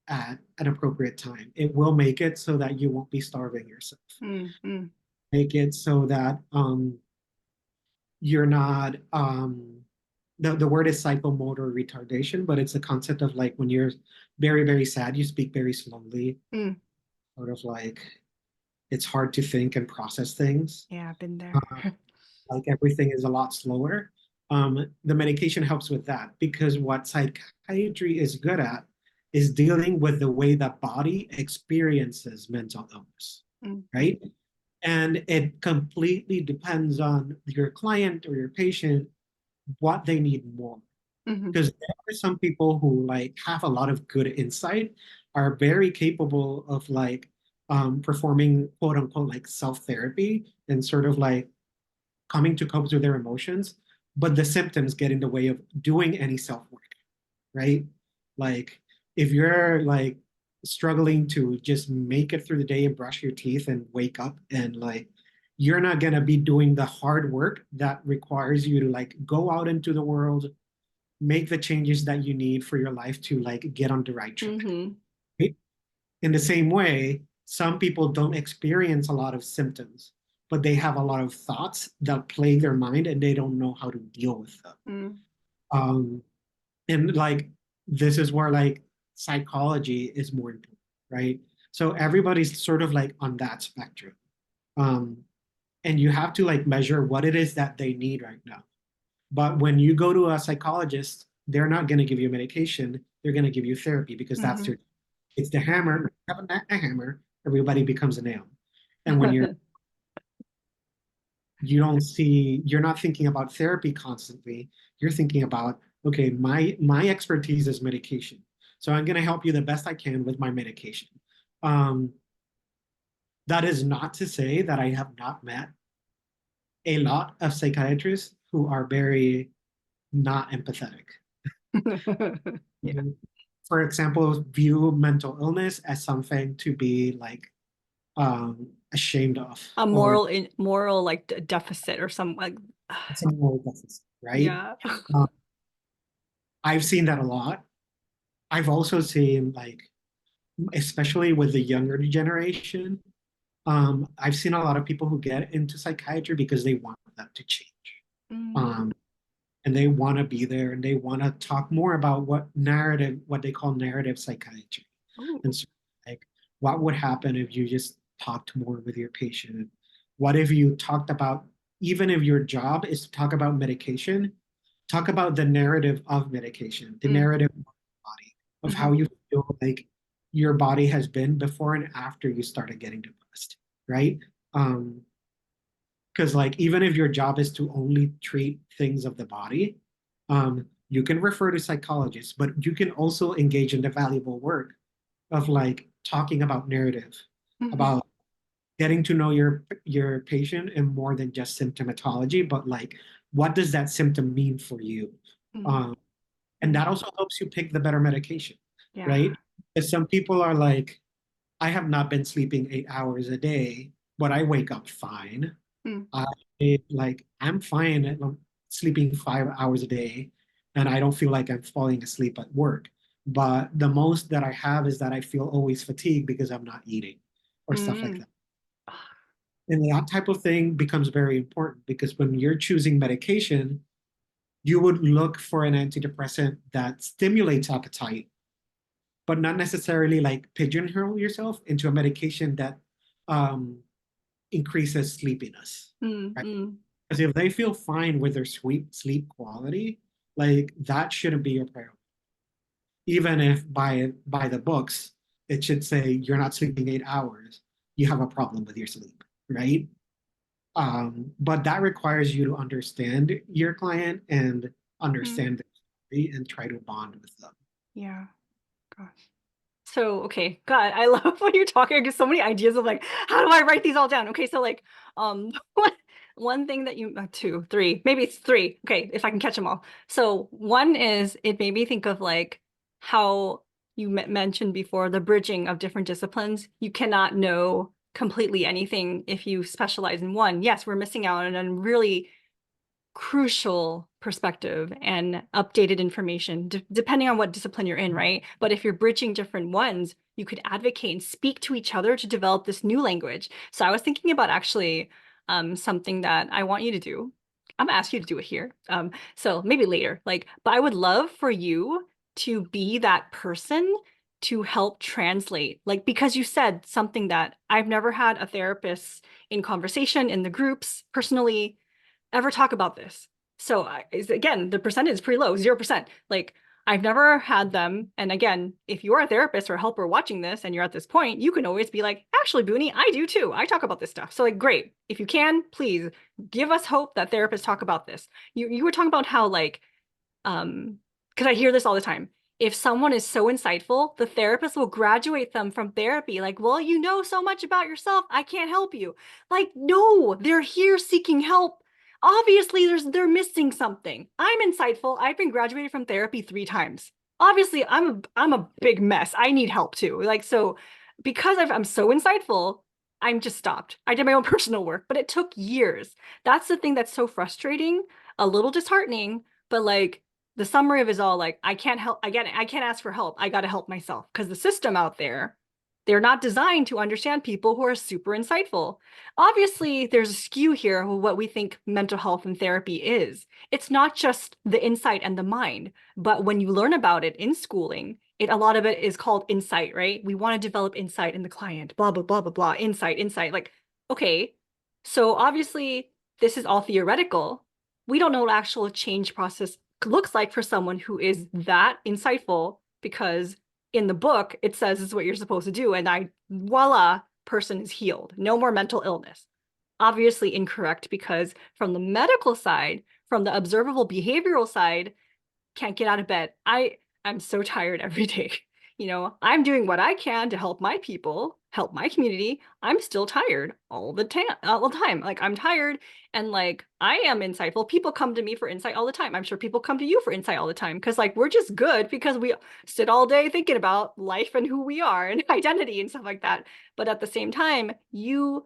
at an appropriate time. It will make it so that you won't be starving yourself. Mhm. Make it so that you're not, the word is psychomotor retardation, but it's a concept of like when you're very, very sad, you speak very slowly, Mm. sort of like it's hard to think and process things. Yeah, I've been there. Like everything is a lot slower. The medication helps with that because what psychiatry is good at is dealing with the way the body experiences mental illness, Mhm. right? And it completely depends on your client or your patient what they need more. Mhm. Because there are some people who like have a lot of good insight, are very capable of like performing quote unquote like self-therapy and sort of like coming to cope with their emotions, but the symptoms get in the way of doing any self-work, right? Like if you're like struggling to just make it through the day and brush your teeth and wake up and like you're not going to be doing the hard work that requires you to like go out into the world, make the changes that you need for your life to like get on the right track, Mhm. right? In the same way, some people don't experience a lot of symptoms, but they have a lot of thoughts that plague their mind and they don't know how to deal with them. Mm. Um, and like, this is where like psychology is more important, right? So everybody's sort of like on that spectrum. Um, and you have to like measure what it is that they need right now. But when you go to a psychologist, they're not going to give you medication. They're going to give you therapy because that's Mhm. their, it's the hammer. Have a hammer, everybody becomes a nail. And when you're you're not thinking about therapy constantly. You're thinking about, okay, my expertise is medication. So I'm going to help you the best I can with my medication. Um, that is not to say that I have not met a lot of psychiatrists who are very not empathetic. Yeah. For example, view mental illness as something to be like ashamed of, A or moral like deficit or some like some moral deficit, right? yeah. Um, I've seen that a lot. I've also seen like, especially with the younger generation, I've seen a lot of people who get into psychiatry because they want that to change. Mm. Um, and they want to be there and they want to talk more about what they call narrative psychiatry. And Ooh. so, like, what would happen if you just talked more with your patient? What if you talked about, even if your job is to talk about medication, talk about the narrative of medication, the Mm. narrative of the body, of how Hmm. you feel like your body has been before and after you started getting depressed, right? Um, because like even if your job is to only treat things of the body, you can refer to psychologists, but you can also engage in the valuable work of like talking about narrative, Hmm. about getting to know your patient and more than just symptomatology, but like what does that symptom mean for you? Hmm. Um, and that also helps you pick the better medication, Yeah. right? Because some people are like, I have not been sleeping 8 hours a day, but I wake up fine. Mm. I like I'm fine at sleeping 5 hours a day, and I don't feel like I'm falling asleep at work. But the most that I have is that I feel always fatigued because I'm not eating or stuff like Mm. that. And that type of thing becomes very important because when you're choosing medication, you would look for an antidepressant that stimulates appetite, but not necessarily like pigeonhole yourself into a medication that um, increases sleepiness, Mm. right? Mm. Because if they feel fine with their sleep quality, like that shouldn't be your priority. Even if by the books, it should say you're not sleeping 8 hours, you have a problem with your sleep, right? But that requires you to understand your client and Mm. understand their story and try to bond with them. Yeah. Gosh. So, okay, God, I love when you're talking. I get so many ideas of like, how do I write these all down? Okay, so like, one, one thing that you, two, three, maybe it's three. Okay, if I can catch them all. So one is it made me think of like how you mentioned before the bridging of different disciplines. You cannot know completely anything if you specialize in one. Yes, we're missing out on a really crucial perspective and updated information, depending on what discipline you're in, right? But if you're bridging different ones, you could advocate and speak to each other to develop this new language. So I was thinking about actually something that I want you to do. I'm gonna ask you to do it here. So maybe later, like, but I would love for you to be that person to help translate, like, because you said something that I've never had a therapist in conversation in the groups personally ever talk about this. So again, the percentage is pretty low, 0%. Like I've never had them. And again, if you're a therapist or a helper watching this and you're at this point, you can always be like, actually, Booney, I do too. I talk about this stuff. So like, great. If you can, please give us hope that therapists talk about this. You were talking about how like because I hear this all the time. If someone is so insightful, the therapist will graduate them from therapy. Like, well, you know so much about yourself. I can't help you. Like, no, they're here seeking help. Obviously, they're missing something. I'm insightful. I've been graduated from therapy 3 times. Obviously, I'm a big mess. I need help too. Like, so because I'm so insightful, I'm just stopped. I did my own personal work, but it took years. That's the thing that's so frustrating, a little disheartening, but like the summary of it is all like, I can't help, I can't ask for help. I got to help myself because the system out there, they're not designed to understand people who are super insightful. Obviously, there's a skew here of what we think mental health and therapy is. It's not just the insight and the mind, but when you learn about it in schooling, a lot of it is called insight, right? We want to develop insight in the client, blah, blah, blah, blah, blah, insight. Like, okay, so obviously this is all theoretical. We don't know what actual change process looks like for someone who is that insightful because in the book it says this is what you're supposed to do and I voila, person is healed, no more mental illness. obviously incorrect because from the medical side, from the observable behavioral side, can't get out of bed. I'm so tired every day. I'm doing what I can to help my people, help my community. I'm still tired all the time. Like I'm tired and like I am insightful. People come to me for insight all the time. I'm sure people come to you for insight all the time because like we're just good because we sit all day thinking about life and who we are and identity and stuff like that. But at the same time, you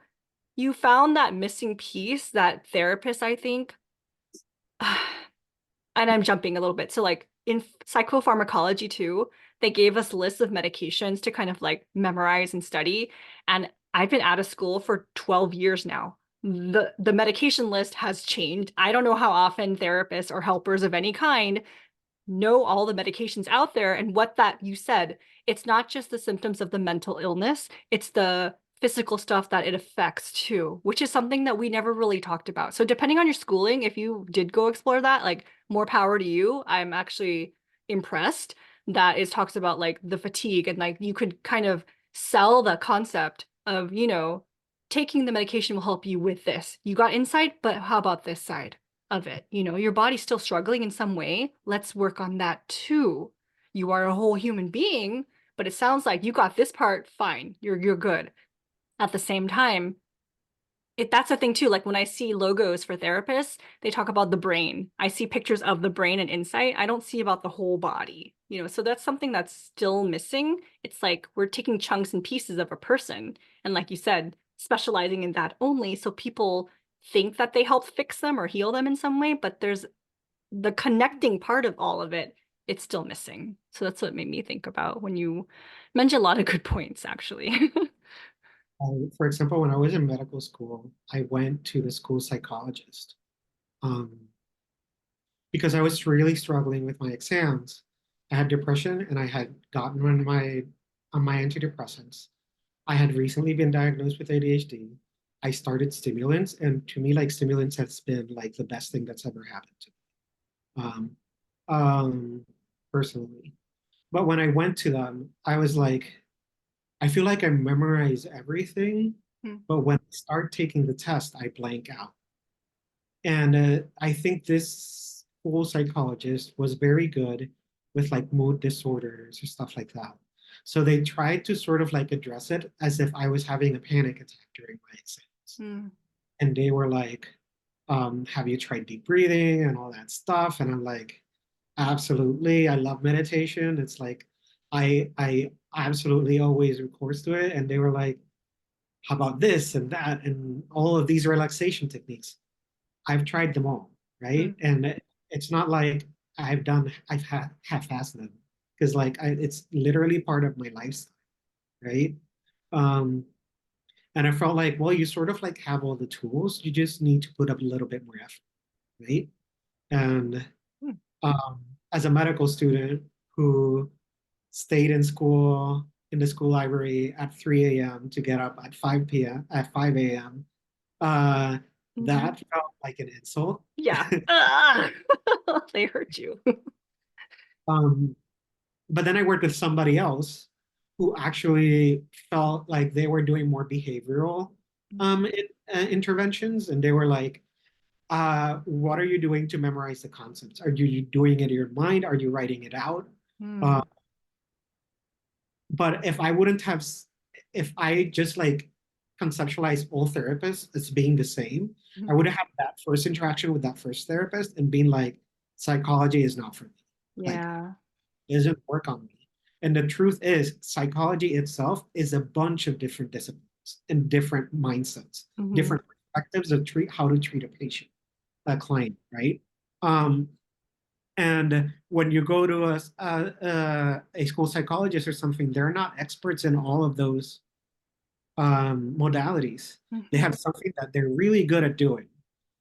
found that missing piece that therapists, I think, and I'm jumping a little bit. So like in psychopharmacology too, they gave us lists of medications to kind of like memorize and study. And I've been out of school for 12 years now. The medication list has changed. I don't know how often therapists or helpers of any kind know all the medications out there and what that you said. It's not just the symptoms of the mental illness, it's the physical stuff that it affects too, which is something that we never really talked about. So depending on your schooling, if you did go explore that, like more power to you. I'm actually impressed that it talks about like the fatigue and like you could kind of sell the concept of, taking the medication will help you with this. You got insight, but how about this side of it? Your body's still struggling in some way. Let's work on that too. You are a whole human being, but it sounds like you got this part fine. You're good. At the same time, that's the thing too. Like when I see logos for therapists, they talk about the brain. I see pictures of the brain and insight. I don't see about the whole body, so that's something that's still missing. It's like we're taking chunks and pieces of a person. And like you said, specializing in that only. So people think that they help fix them or heal them in some way, but there's the connecting part of all of it. It's still missing. So that's what made me think about when you mentioned a lot of good points, actually. For example, when I was in medical school, I went to the school psychologist um, because I was really struggling with my exams. I had depression and I had gotten on my antidepressants. I had recently been diagnosed with ADHD. I started stimulants, and to me, like stimulants has been like the best thing that's ever happened to me, um, personally. But when I went to them, I was like, I feel like I memorize everything, Hmm. but when I start taking the test, I blank out. And I think this school psychologist was very good with like mood disorders or stuff like that. So they tried to sort of like address it as if I was having a panic attack during my exams. Hmm. And they were like, have you tried deep breathing and all that stuff? And I'm like, absolutely. I love meditation. It's like I absolutely always recourse to it. And they were like, how about this and that and all of these relaxation techniques? I've tried them all, Hmm. right? And it's not like I've had half-assed them because it's literally part of my lifestyle, right? Um, and I felt like, well, you sort of like have all the tools. You just need to put up a little bit more effort, right? And Hmm. um, as a medical student who stayed in school in the school library at 3 a.m. to get up at 5 p.m. at 5 a.m. Uh, Mhm. that felt like an insult. Yeah. Ah! They hurt you. Um, but then I worked with somebody else who actually felt like they were doing more behavioral interventions, and they were like, "What are you doing to memorize the concepts? Are you doing it in your mind? Are you writing it out?" Uh, Hmm. but if I just like conceptualize all therapists as being the same, I would have had that first interaction with that first therapist and being like, psychology is not for me. Like, Yeah. it doesn't work on me. And the truth is, psychology itself is a bunch of different disciplines and different mindsets, Hmm. different perspectives of treat how to treat a patient, a client, right? Um, and when you go to a school psychologist or something, they're not experts in all of those modalities. They Hmm. have something that they're really good at doing.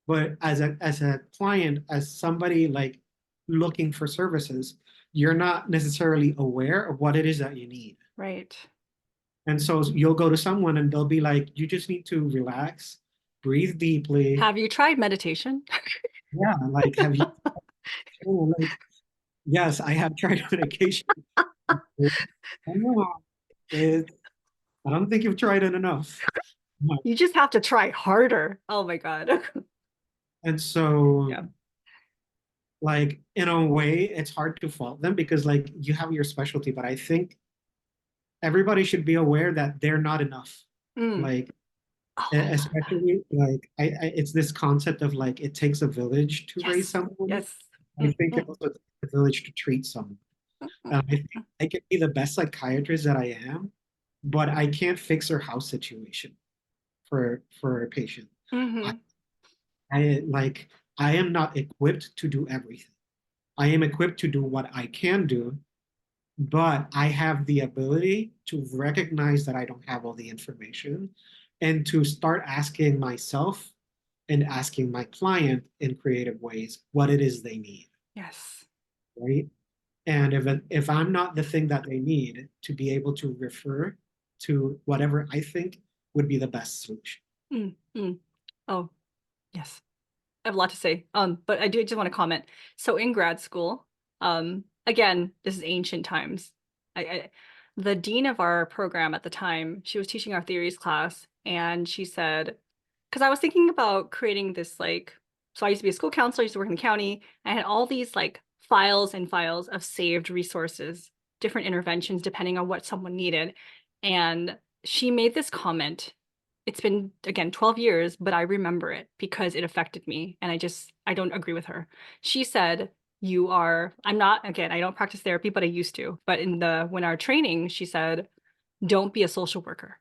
But as a client, as somebody like looking for services, you're not necessarily aware of what it is that you need. Right. And so you'll go to someone and they'll be like, you just need to relax, breathe deeply. Have you tried meditation? Yeah, like have you oh, like yes, I have tried medication. I know. It, I don't think you've tried it enough. You just have to try harder. Oh my God. And so, Yeah. like, in a way, it's hard to fault them because, like, you have your specialty, but I think everybody should be aware that they're not enough. Mm. Like, Oh, I love that. especially, like, it's this concept of like, it takes a village to raise Yes. someone. Yes. I Mm, think it mm, also takes a village to treat someone. mm, I mm, think I can be the best psychiatrist that I am, but I can't fix her house situation for a patient. I, mm. I like I am not equipped to do everything. I am equipped to do what I can do, but I have the ability to recognize that I don't have all the information and to start asking myself and asking my client in creative ways what it is they need, Yes. right? And if I'm not the thing that they need, to be able to refer to whatever I think would be the best solution. Mm, mm. Oh, yes. I have a lot to say. But I do just want to comment. So in grad school, again, this is ancient times. I the dean of our program at the time, she was teaching our theories class, and she said, because I was thinking about creating this like, so I used to be a school counselor, I used to work in the county. I had all these like files and files of saved resources, different interventions depending on what someone needed. And she made this comment. It's been again 12 years, but I remember it because it affected me. And I don't agree with her. She said, I'm not, again, I don't practice therapy, but I used to. But when our training, she said, don't be a social worker.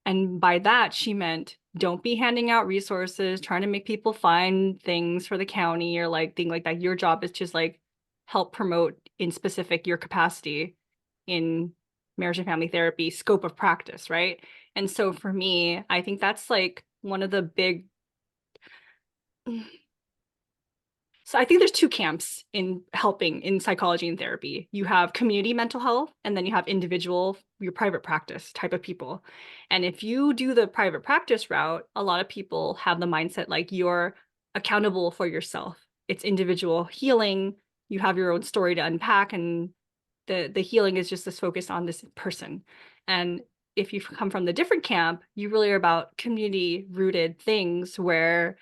And by that, she meant don't be handing out resources, trying to make people find things for the county or like thing like that. Your job is just like help promote in specific your capacity in marriage and family therapy scope of practice, right? And so for me, I think that's like one of the big so I think there's two camps in helping in psychology and therapy. You have community mental health, and then you have individual, your private practice type of people. And if you do the private practice route, a lot of people have the mindset like you're accountable for yourself. It's individual healing. You have your own story to unpack, and the healing is just this focus on this person. And if you come from the different camp, you really are about community rooted things where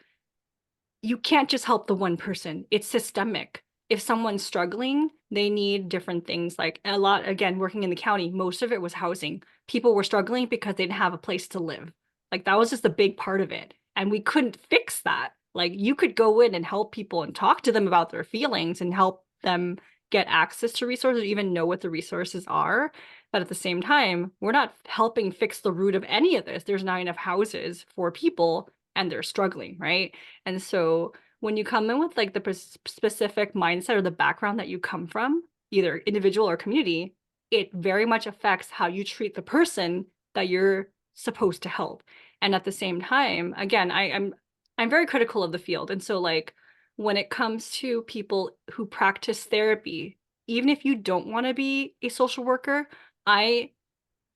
you can't just help the one person. It's systemic. If someone's struggling, they need different things. Like a lot, again, working in the county, most of it was housing. People were struggling because they didn't have a place to live. Like that was just a big part of it. And we couldn't fix that. Like you could go in and help people and talk to them about their feelings and help them get access to resources, or even know what the resources are. But at the same time, we're not helping fix the root of any of this. There's not enough houses for people and they're struggling, right? And so when you come in with like the specific mindset or the background that you come from, either individual or community, it very much affects how you treat the person that you're supposed to help. And at the same time, again, I'm very critical of the field. And so like when it comes to people who practice therapy, even if you don't want to be a social worker, I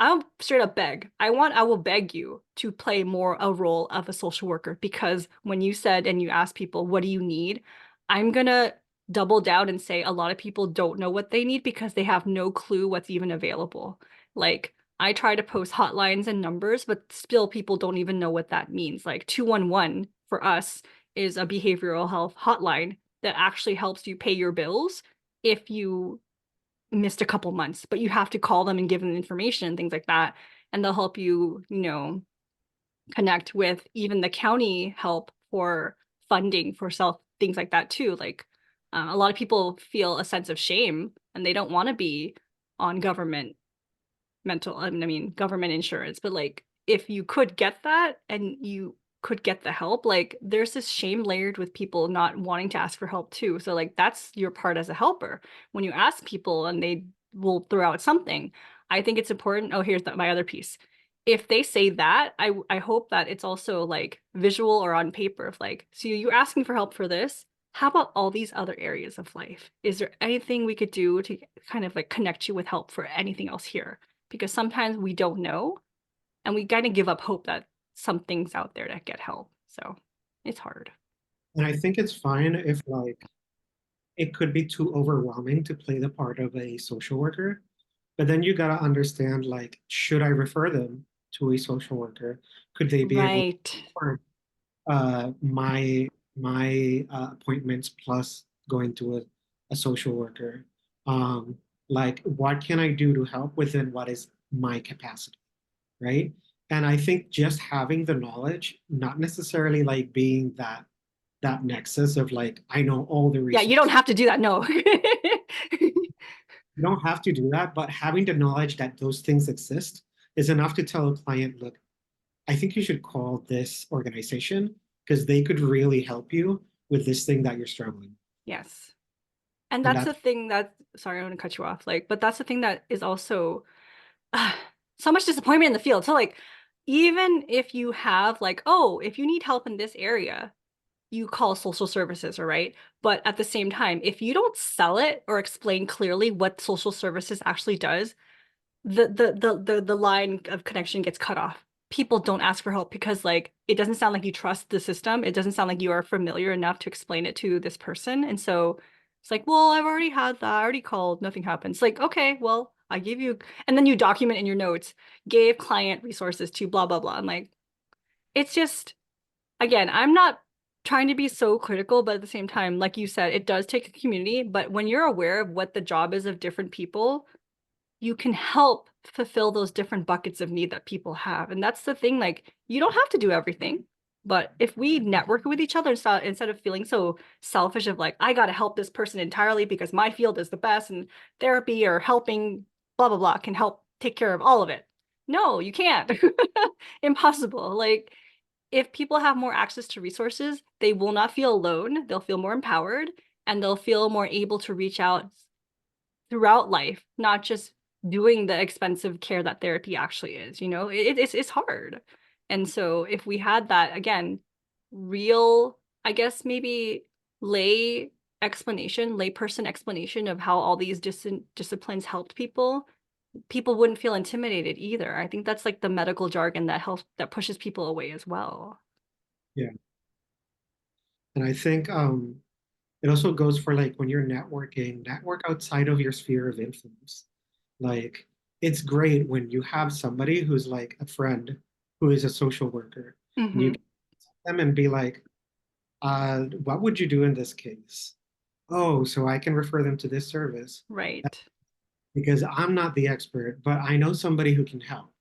I'll straight up beg. I will beg you to play more a role of a social worker because when you said and you asked people, what do you need? I'm gonna double down and say a lot of people don't know what they need because they have no clue what's even available. Like I try to post hotlines and numbers, but still people don't even know what that means. Like 211 for us is a behavioral health hotline that actually helps you pay your bills if you missed a couple months, but you have to call them and give them information, things like that. And they'll help you, connect with even the county help for funding for self things like that too. Like a lot of people feel a sense of shame and they don't want to be on government insurance, but like if you could get that and you could get the help, like there's this shame layered with people not wanting to ask for help too. So like that's your part as a helper. When you ask people and they will throw out something, I think it's important. Oh, here's my other piece. If they say that, I hope that it's also like visual or on paper of like, so you're asking for help for this. How about all these other areas of life? Is there anything we could do to kind of like connect you with help for anything else here? Because sometimes we don't know and we kind of give up hope that something's out there to get help. So it's hard. And I think it's fine if like it could be too overwhelming to play the part of a social worker, but then you gotta understand like, should I refer them? to a social worker? Could they be able to Right. afford my appointments plus going to a social worker? Um, like, what can I do to help within what is my capacity, right? And I think just having the knowledge, not necessarily like being that nexus of like, I know all the Yeah, you don't resources. have to do that. No. You don't have to do that, but having the knowledge that those things exist is enough to tell a client, look, I think you should call this organization because they could really help you with this thing that you're struggling. Yes. And And that's the that's, thing that, sorry, I want to cut you off. Like, but that's the thing that is also so much disappointment in the field. So like, even if you have like, oh, if you need help in this area, you call social services, all right? But at the same time, if you don't sell it or explain clearly what social services actually does, the line of connection gets cut off. People don't ask for help because like it doesn't sound like you trust the system. It doesn't sound like you are familiar enough to explain it to this person. And so it's like, well, I've already had that. I already called. Nothing happens. Like, okay, well, I gave you, and then you document in your notes, gave client resources to blah, blah, blah. I'm like, it's just, again, I'm not trying to be so critical, but at the same time, like you said, it does take a community. But when you're aware of what the job is of different people, you can help fulfill those different buckets of need that people have. And that's the thing, like, you don't have to do everything. But if we network with each other instead of feeling so selfish of like, I got to help this person entirely because my field is the best and therapy or helping, blah, blah, blah, can help take care of all of it. No, you can't. Impossible. Like, if people have more access to resources, they will not feel alone. They'll feel more empowered and they'll feel more able to reach out throughout life, not just doing the expensive care that therapy actually is. It's hard. And so if we had that again, real, I guess maybe layperson explanation of how all these disciplines helped people, people wouldn't feel intimidated either. I think that's like the medical jargon that pushes people away as well. yeah. And I think it also goes for like when you're networking, network outside of your sphere of influence. Like, it's great when you have somebody who's like a friend who is a social worker, and you Hmm. can them and be like, what would you do in this case? Oh, so I can refer them to this service Right. because I'm not the expert, but I know somebody who can help,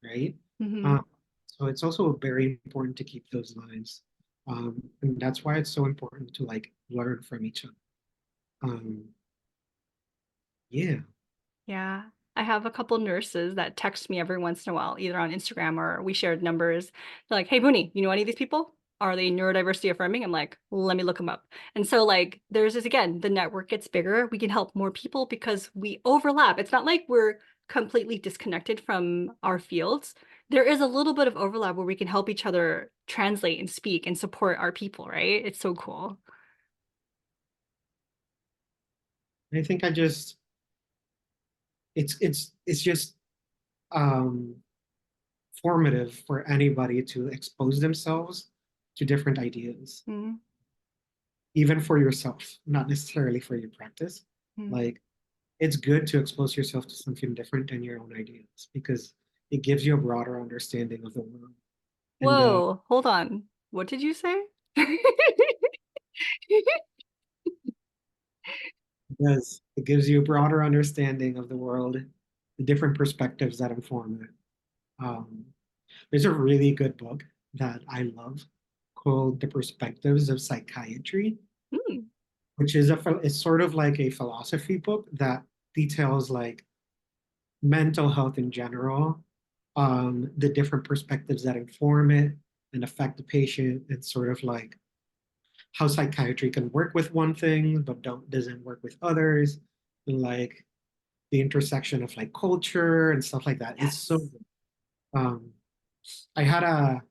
right? Hmm. Um, so it's also very important to keep those lines. And that's why it's so important to like learn from each other. Um, yeah. Yeah. I have a couple nurses that text me every once in a while, either on Instagram or we shared numbers. They're like, hey, Booney, you know any of these people? Are they neurodiversity affirming? I'm like, let me look them up. And so, like, there's this again, the network gets bigger. We can help more people because we overlap. It's not like we're completely disconnected from our fields. There is a little bit of overlap where we can help each other translate and speak and support our people, right? It's so cool. I think I just it's just um formative for anybody to expose themselves to different ideas, Mm-hmm. even for yourself, not necessarily for your practice. Like, it's good to expose yourself to something different than your own ideas because it gives you a broader understanding of the world. And Whoa, hold on. What did you say? because it gives you a broader understanding of the world, the different perspectives that inform it. Um, there's a really good book that I love called The Perspectives of Psychiatry, Hmm. which is it's sort of like a philosophy book that details like mental health in general, the different perspectives that inform it and affect the patient, and sort of like how psychiatry can work with one thing but doesn't work with others, and like the intersection of like culture and stuff like that. It's so Yes. good. Um, I had a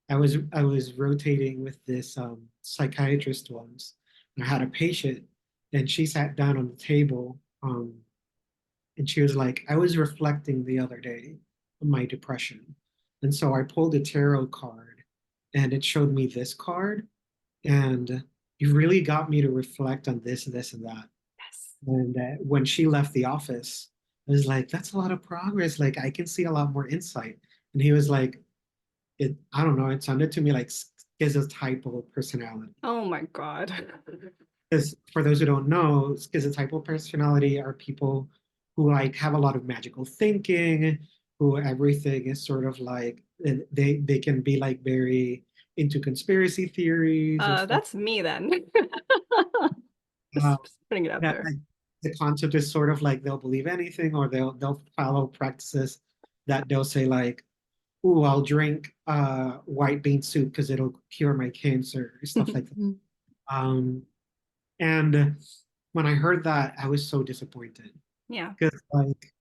I was rotating with this psychiatrist once, and I had a patient, and she sat down on the table, and she was like, "I was reflecting the other day on my depression, and so I pulled a tarot card, and it showed me this card, and it really got me to reflect on this, this, and that." Yes. And when she left the office, I was like, "That's a lot of progress. Like, I can see a lot more insight." And he was like, I don't know, it sounded to me like schizotypal personality. Oh my God. Because for those who don't know, schizotypal personality are people who like have a lot of magical thinking, who everything is sort of like they can be like very into conspiracy theories and stuff. That's me then. Uh, Just putting it out that there. like, the concept is sort of like they'll believe anything, or they'll follow practices that they'll say like, "Ooh, I'll drink white bean soup because it'll cure my cancer," stuff like that. Um, and when I heard that, I was so disappointed Yeah. because like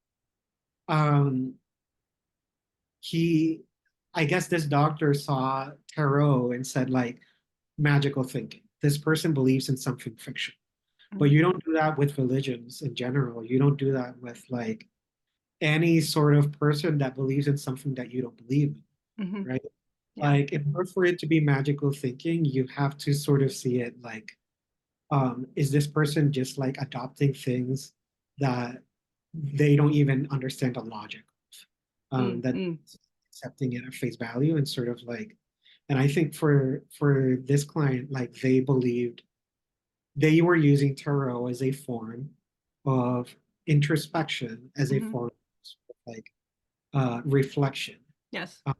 um, he, I guess this doctor saw tarot and said like magical thinking. This person believes in something fictional. But Mm-hmm. you don't do that with religions in general. You don't do that with like any sort of person that believes in something that you don't believe Mm-hmm. in, right? Yeah. Like, in order for it to be magical thinking, you have to sort of see it like, is this person just like adopting things that they don't even understand the logic of, that Mm-hmm. accepting it at face value and sort of like, and I think for this client, like they believed they were using tarot as a form of introspection, as a Mm-hmm. form of like reflection. Yes. Uh,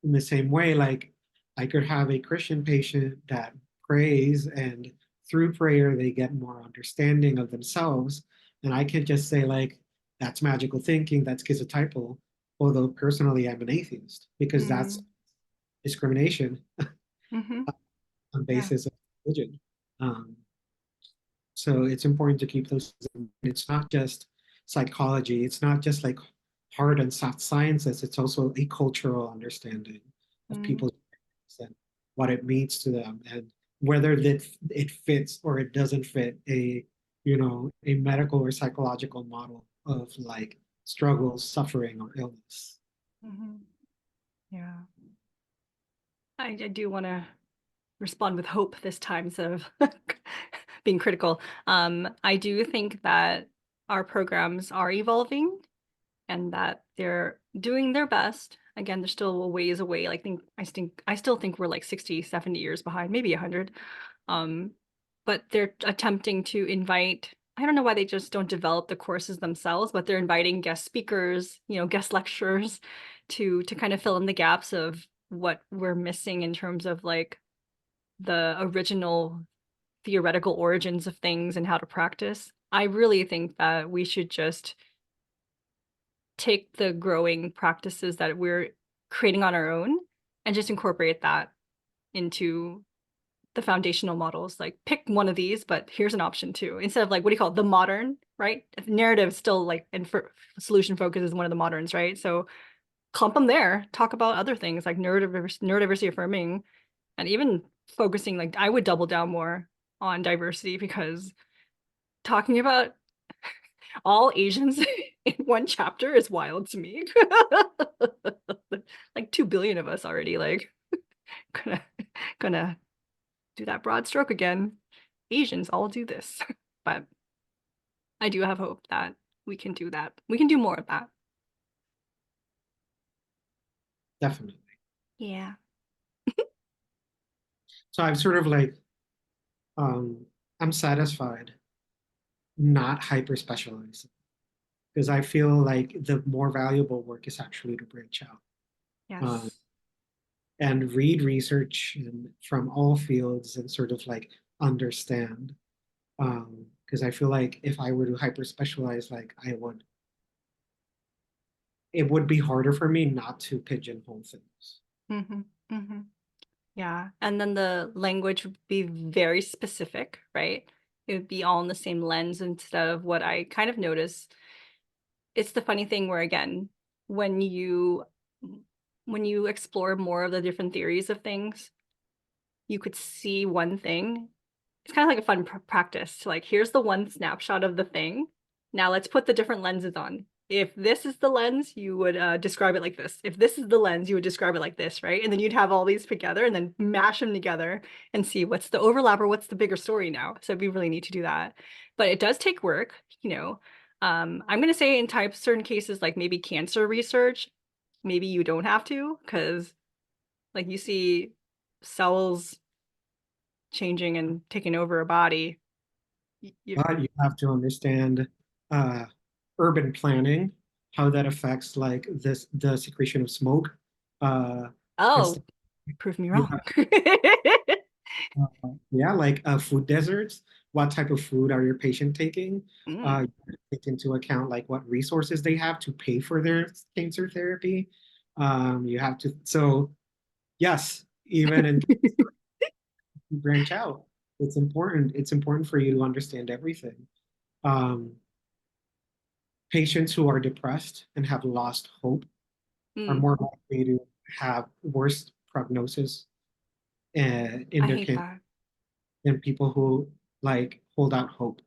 in the same way, like I could have a Christian patient that prays, and through prayer they get more understanding of themselves, and I can just say like that's magical thinking, that's schizotypal. Although personally, I'm an atheist because that's Mm-hmm. discrimination Mm-hmm. on Yeah. basis of religion. Um, So it's important to keep those. It's not just psychology. It's not just like hard and soft sciences. It's also a cultural understanding of Mm-hmm. people's experience and what it means to them, and whether that it fits or it doesn't fit a medical or psychological model of like struggle, suffering, or illness. Mm-hmm. Yeah. I do want to respond with hope this time instead of being critical. I do think that our programs are evolving and that they're doing their best. Again, they're still a ways away. Like I still think we're like 60, 70 years behind, maybe 100. Um, but they're attempting to invite, I don't know why they just don't develop the courses themselves, but they're inviting guest speakers, guest lecturers to kind of fill in the gaps of what we're missing in terms of like the original theoretical origins of things and how to practice. I really think that we should just take the growing practices that we're creating on our own and just incorporate that into the foundational models. Like pick one of these, but here's an option too. Instead of like, what do you call it? The modern, right? Narrative still like, and for solution focus is one of the moderns, right? So clump them there, talk about other things like neurodiversity affirming, and even focusing, like I would double down more on diversity because talking about all Asians in one chapter is wild to me. Like 2 billion of us already, like gonna gonna do that broad stroke again. Asians all do this. But I do have hope that we can do that. We can do more of that. Definitely. Yeah. So I'm sort of like, um, I'm satisfied not hyper specializing, because I feel like the more valuable work is actually to branch out, uh, Yes. and read research and from all fields and sort of like understand. Because I feel like if I were to hyper specialize, like it would be harder for me not to pigeonhole things. Mm-hmm. Mm-hmm. Yeah. And then the language would be very specific, right? It would be all in the same lens instead of what I kind of notice. It's the funny thing where again, when you when you explore more of the different theories of things, you could see one thing. It's kind of like a fun practice to like, here's the one snapshot of the thing. Now let's put the different lenses on. If this is the lens, you would describe it like this. If this is the lens, you would describe it like this, right? And then you'd have all these together and then mash them together and see what's the overlap or what's the bigger story now. So we really need to do that. But it does take work. I'm going to say in certain cases, like maybe cancer research, maybe you don't have to, because like you see cells changing and taking over a body. You, But you have to understand uh, urban planning, how that affects like the secretion of smoke. And oh, stuff. prove me You wrong. have, yeah, like food deserts. What type of food are your patient taking? Mm. You have to take into account like what resources they have to pay for their cancer therapy. You have to, so yes, even in branch out. It's important. It's important for you to understand everything. Um, Patients who are depressed and have lost hope are Mm. more likely to have worse prognosis in I their hate cancer that. than people who like hold out hope.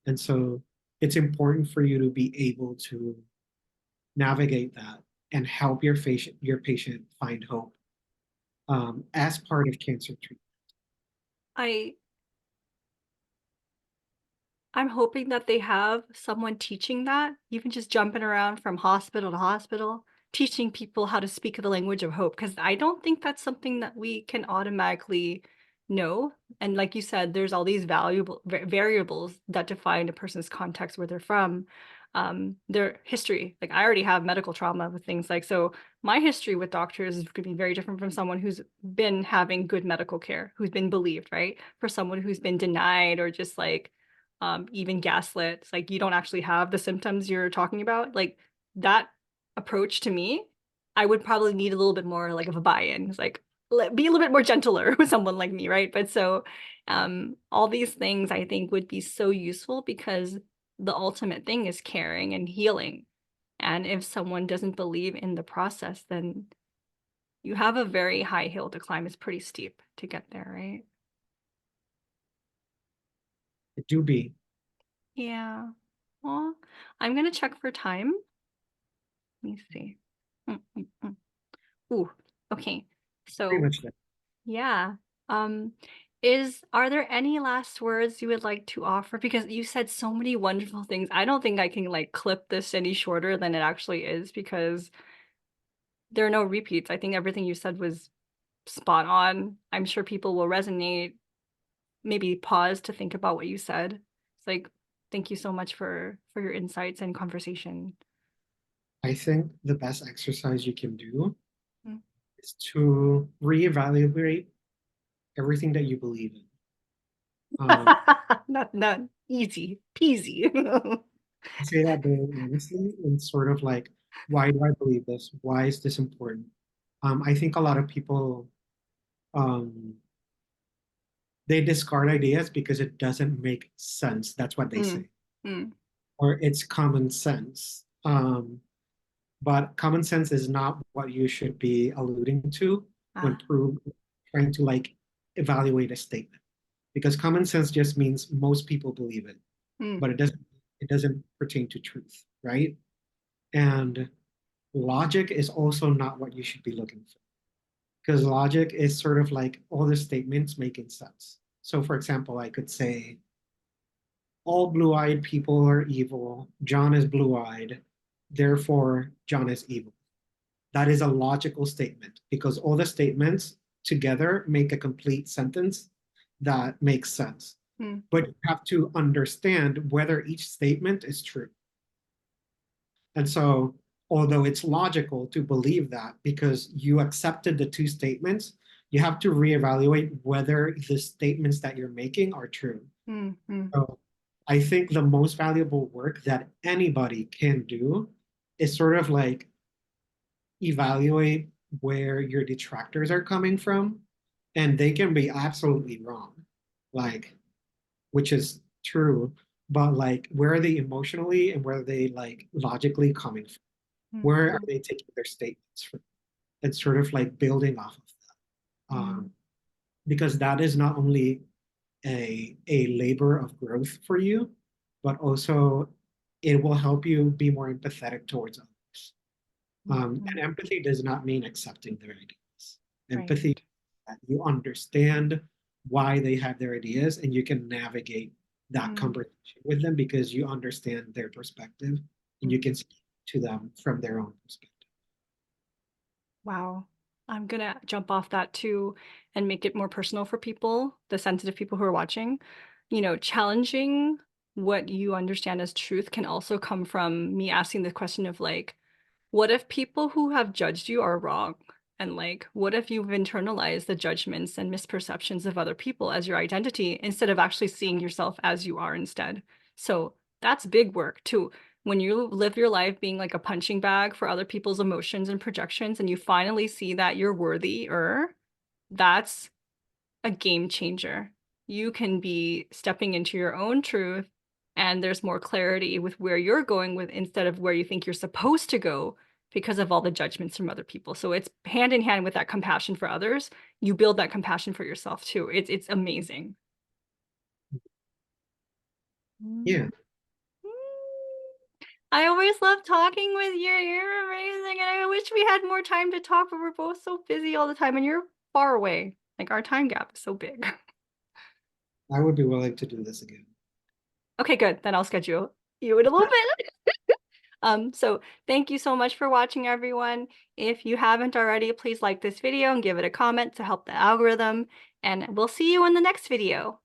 And so it's important for you to be able to navigate that and help your patient find hope as part of cancer treatment. I I'm hoping that they have someone teaching that, even just jumping around from hospital to hospital, teaching people how to speak the language of hope. Because I don't think that's something that we can automatically know. And like you said, there's all these valuable variables that define a person's context, where they're from, their history. Like I already have medical trauma with things like, so my history with doctors is could be very different from someone who's been having good medical care, who's been believed, right? For someone who's been denied or just like even gaslit. It's like you don't actually have the symptoms you're talking about. Like that approach to me, I would probably need a little bit more like of a buy-in. It's like be a little bit more gentler with someone like me, right? But so all these things I think would be so useful because the ultimate thing is caring and healing. And if someone doesn't believe in the process, then you have a very high hill to climb. It's pretty steep to get there, right? It do be Yeah. Well, I'm gonna check for time. Let me see. Mm, mm, mm. Ooh, okay. pretty So much that. yeah. Um, are there any last words you would like to offer? Because you said so many wonderful things. I don't think I can like clip this any shorter than it actually is because there are no repeats. I think everything you said was spot on. I'm sure people will resonate, maybe pause to think about what you said. It's like, thank you so much for your insights and conversation. I think the best exercise you can do Mm. is to reevaluate everything that you believe in. Not easy peasy. I say that very honestly and sort of like, why do I believe this? Why is this important? I think a lot of people um, they discard ideas because it doesn't make sense. That's what they Mm, say, mm. or it's common sense. But common sense is not what you should be alluding to when Ah, trying to like evaluate a statement, because common sense just means most people believe it, mm, but it doesn't pertain to truth, right? And logic is also not what you should be looking for, because logic is sort of like all the statements making sense. So, for example, I could say, all blue-eyed people are evil. John is blue-eyed. Therefore, John is evil. That is a logical statement because all the statements together make a complete sentence that makes sense. mm, But you have to understand whether each statement is true. And so, although it's logical to believe that because you accepted the two statements, you have to reevaluate whether the statements that you're making are true. mm, mm, So I think the most valuable work that anybody can do is sort of like evaluate where your detractors are coming from, and they can be absolutely wrong, like, which is true, but like, where are they emotionally and where are they like logically coming from? mm, Where are mm, they taking their statements from? And sort of like building off of that. mm, Because that is not only a labor of growth for you, but also it will help you be more empathetic towards others. mm, And mm. empathy does not mean accepting their ideas. Right. Empathy, that you understand why they have their ideas and you can navigate that Mm, conversation with them because you understand their perspective and you mm, can speak to them from their own perspective. Wow. I'm gonna jump off that too and make it more personal for people, the sensitive people who are watching. You know, challenging what you understand as truth can also come from me asking the question of like, what if people who have judged you are wrong? And like, what if you've internalized the judgments and misperceptions of other people as your identity instead of actually seeing yourself as you are instead? So that's big work too. When you live your life being like a punching bag for other people's emotions and projections, and you finally see that you're worthier, that's a game changer. You can be stepping into your own truth, and there's more clarity with where you're going with instead of where you think you're supposed to go because of all the judgments from other people. So it's hand in hand with that compassion for others. You build that compassion for yourself too. It's amazing. Yeah, I always love talking with you. You're amazing. And I wish we had more time to talk, but we're both so busy all the time and you're far away. Like our time gap is so big. I would be willing to do this again. Okay, good. Then I'll schedule you in a little bit. So thank you so much for watching, everyone. If you haven't already, please like this video and give it a comment to help the algorithm. And we'll see you in the next video.